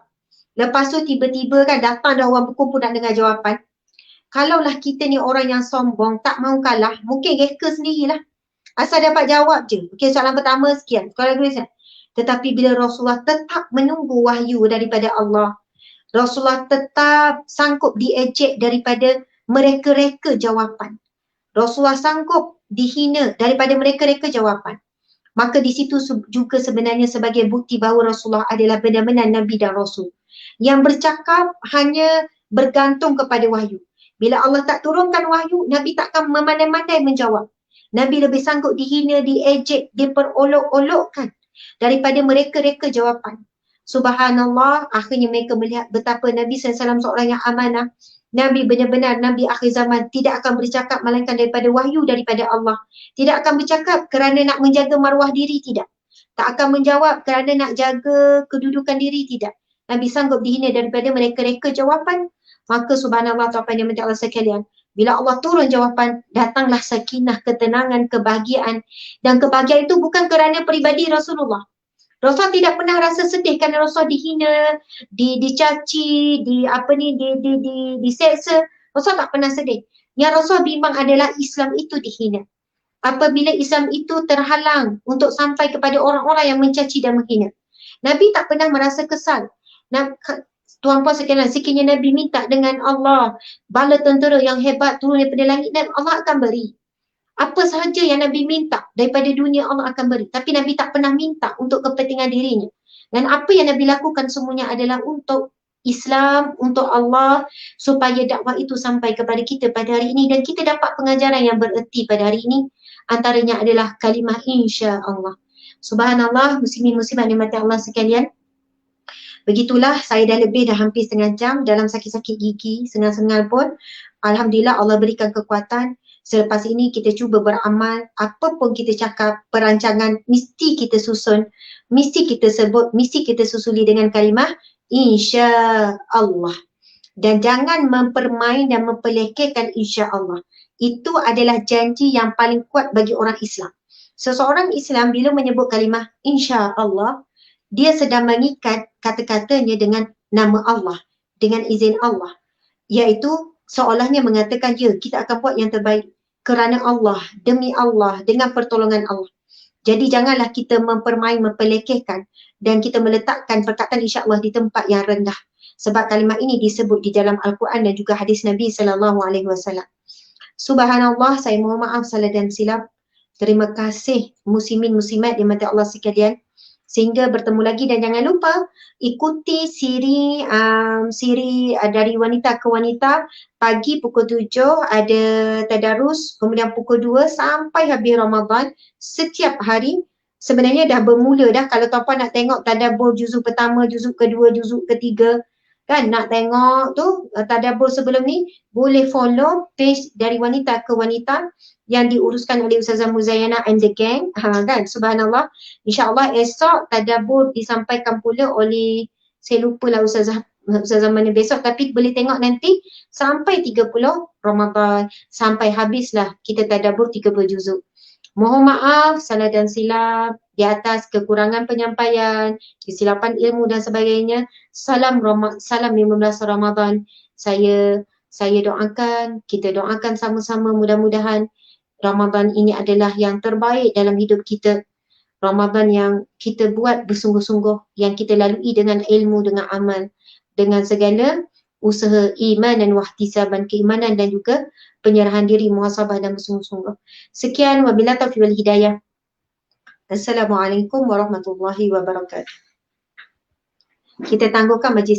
lepas tu tiba-tiba kan datang dah orang berkumpul nak dengar jawapan. Kalaulah kita ni orang yang sombong, tak mau kalah, mungkin reka sendirilah. Asal dapat jawab je. Okey, soalan pertama sekian. Kalau boleh saya. Tetapi bila Rasulullah tetap menunggu wahyu daripada Allah, Rasulullah tetap sanggup diejek daripada mereka-reka jawapan. Rasulullah sanggup dihina daripada mereka-reka jawapan. Maka di situ juga sebenarnya sebagai bukti bahawa Rasulullah adalah benar-benar Nabi dan Rasul. Yang bercakap hanya bergantung kepada wahyu. Bila Allah tak turunkan wahyu, Nabi takkan memandai-mandai menjawab. Nabi lebih sanggup dihina, diejek, diperolok-olokkan daripada mereka-reka jawapan. Subhanallah, akhirnya mereka melihat betapa Nabi SAW seorang yang amanah. Nabi benar-benar Nabi akhir zaman, tidak akan bercakap melainkan daripada wahyu daripada Allah. Tidak akan bercakap kerana nak menjaga maruah diri, tidak. Tak akan menjawab kerana nak jaga kedudukan diri, tidak. Nabi sanggup dihina daripada mereka-reka jawapan. Maka subhanallah, tuan-tuan yang Allah sekalian, bila Allah turun jawapan, datanglah sakinah, ketenangan, kebahagiaan. Dan kebahagiaan itu bukan kerana peribadi Rasulullah. Rasulullah tidak pernah rasa sedih kerana Rasulullah dihina, dicaci, diseksa. Rasulullah tak pernah sedih. Yang Rasulullah bimbang adalah Islam itu dihina. Apabila Islam itu terhalang untuk sampai kepada orang-orang yang mencaci dan menghina. Nabi tak pernah merasa kesal. Tuan-puan sekalian, sekiranya Nabi minta dengan Allah bala tentera yang hebat turun daripada langit, dan Allah akan beri. Apa sahaja yang Nabi minta daripada dunia, Allah akan beri. Tapi Nabi tak pernah minta untuk kepentingan dirinya. Dan apa yang Nabi lakukan semuanya adalah untuk Islam, untuk Allah, supaya dakwah itu sampai kepada kita pada hari ini. Dan kita dapat pengajaran yang bererti pada hari ini. Antaranya adalah kalimah insya-Allah. Subhanallah, muslimin-muslimat dimati Allah sekalian. Begitulah, saya dah hampir setengah jam dalam sakit-sakit gigi, sengal-sengal pun. Alhamdulillah Allah berikan kekuatan. Selepas ini kita cuba beramal, apa pun kita cakap, perancangan mesti kita susun, mesti kita sebut, mesti kita susuli dengan kalimah insya-Allah. Dan jangan mempermain dan memperlekehkan insya-Allah. Itu adalah janji yang paling kuat bagi orang Islam. Seseorang Islam bila menyebut kalimah insya-Allah, dia sedang mengikat kata-katanya dengan nama Allah, dengan izin Allah. Iaitu seolahnya mengatakan, ya, kita akan buat yang terbaik kerana Allah, demi Allah, dengan pertolongan Allah. Jadi janganlah kita mempermain, memperlekehkan dan kita meletakkan perkataan insya-Allah di tempat yang rendah. Sebab kalimat ini disebut di dalam Al-Quran dan juga hadis Nabi SAW. Subhanallah, saya mohon maaf salah dan silap. Terima kasih muslimin muslimat di mata Allah sekalian. Sehingga bertemu lagi, dan jangan lupa ikuti siri dari wanita ke wanita. Pagi pukul 7 ada tadarus, kemudian pukul 2 sampai habis Ramadan setiap hari. Sebenarnya dah bermula dah, kalau tuan-puan nak tengok tadabbur juzuk pertama, juzuk kedua, juzuk ketiga, kan nak tengok tu tadabbur sebelum ni, boleh follow page dari wanita ke wanita yang diuruskan oleh Ustazah Muzayana and the gang, kan, subhanallah. InsyaAllah esok tadabbur disampaikan pula oleh, saya lupa lah Ustazah mana besok, tapi boleh tengok nanti sampai 30 Ramadan, sampai habislah kita tadabbur 30 juzuk. Mohon maaf salah dan silap di atas kekurangan penyampaian, kesilapan ilmu dan sebagainya. Salam 15 Ramadan. Saya doakan, kita doakan sama-sama, mudah-mudahan Ramadan ini adalah yang terbaik dalam hidup kita. Ramadan yang kita buat bersungguh-sungguh, yang kita lalui dengan ilmu, dengan amal, dengan segala usaha iman dan wahtisaban, keimanan dan juga penyerahan diri, muhasabah dan bersungguh-sungguh. Sekian, wabillahi taufiq wal hidayah. Assalamualaikum warahmatullahi wabarakatuh. Kita tangguhkan majlis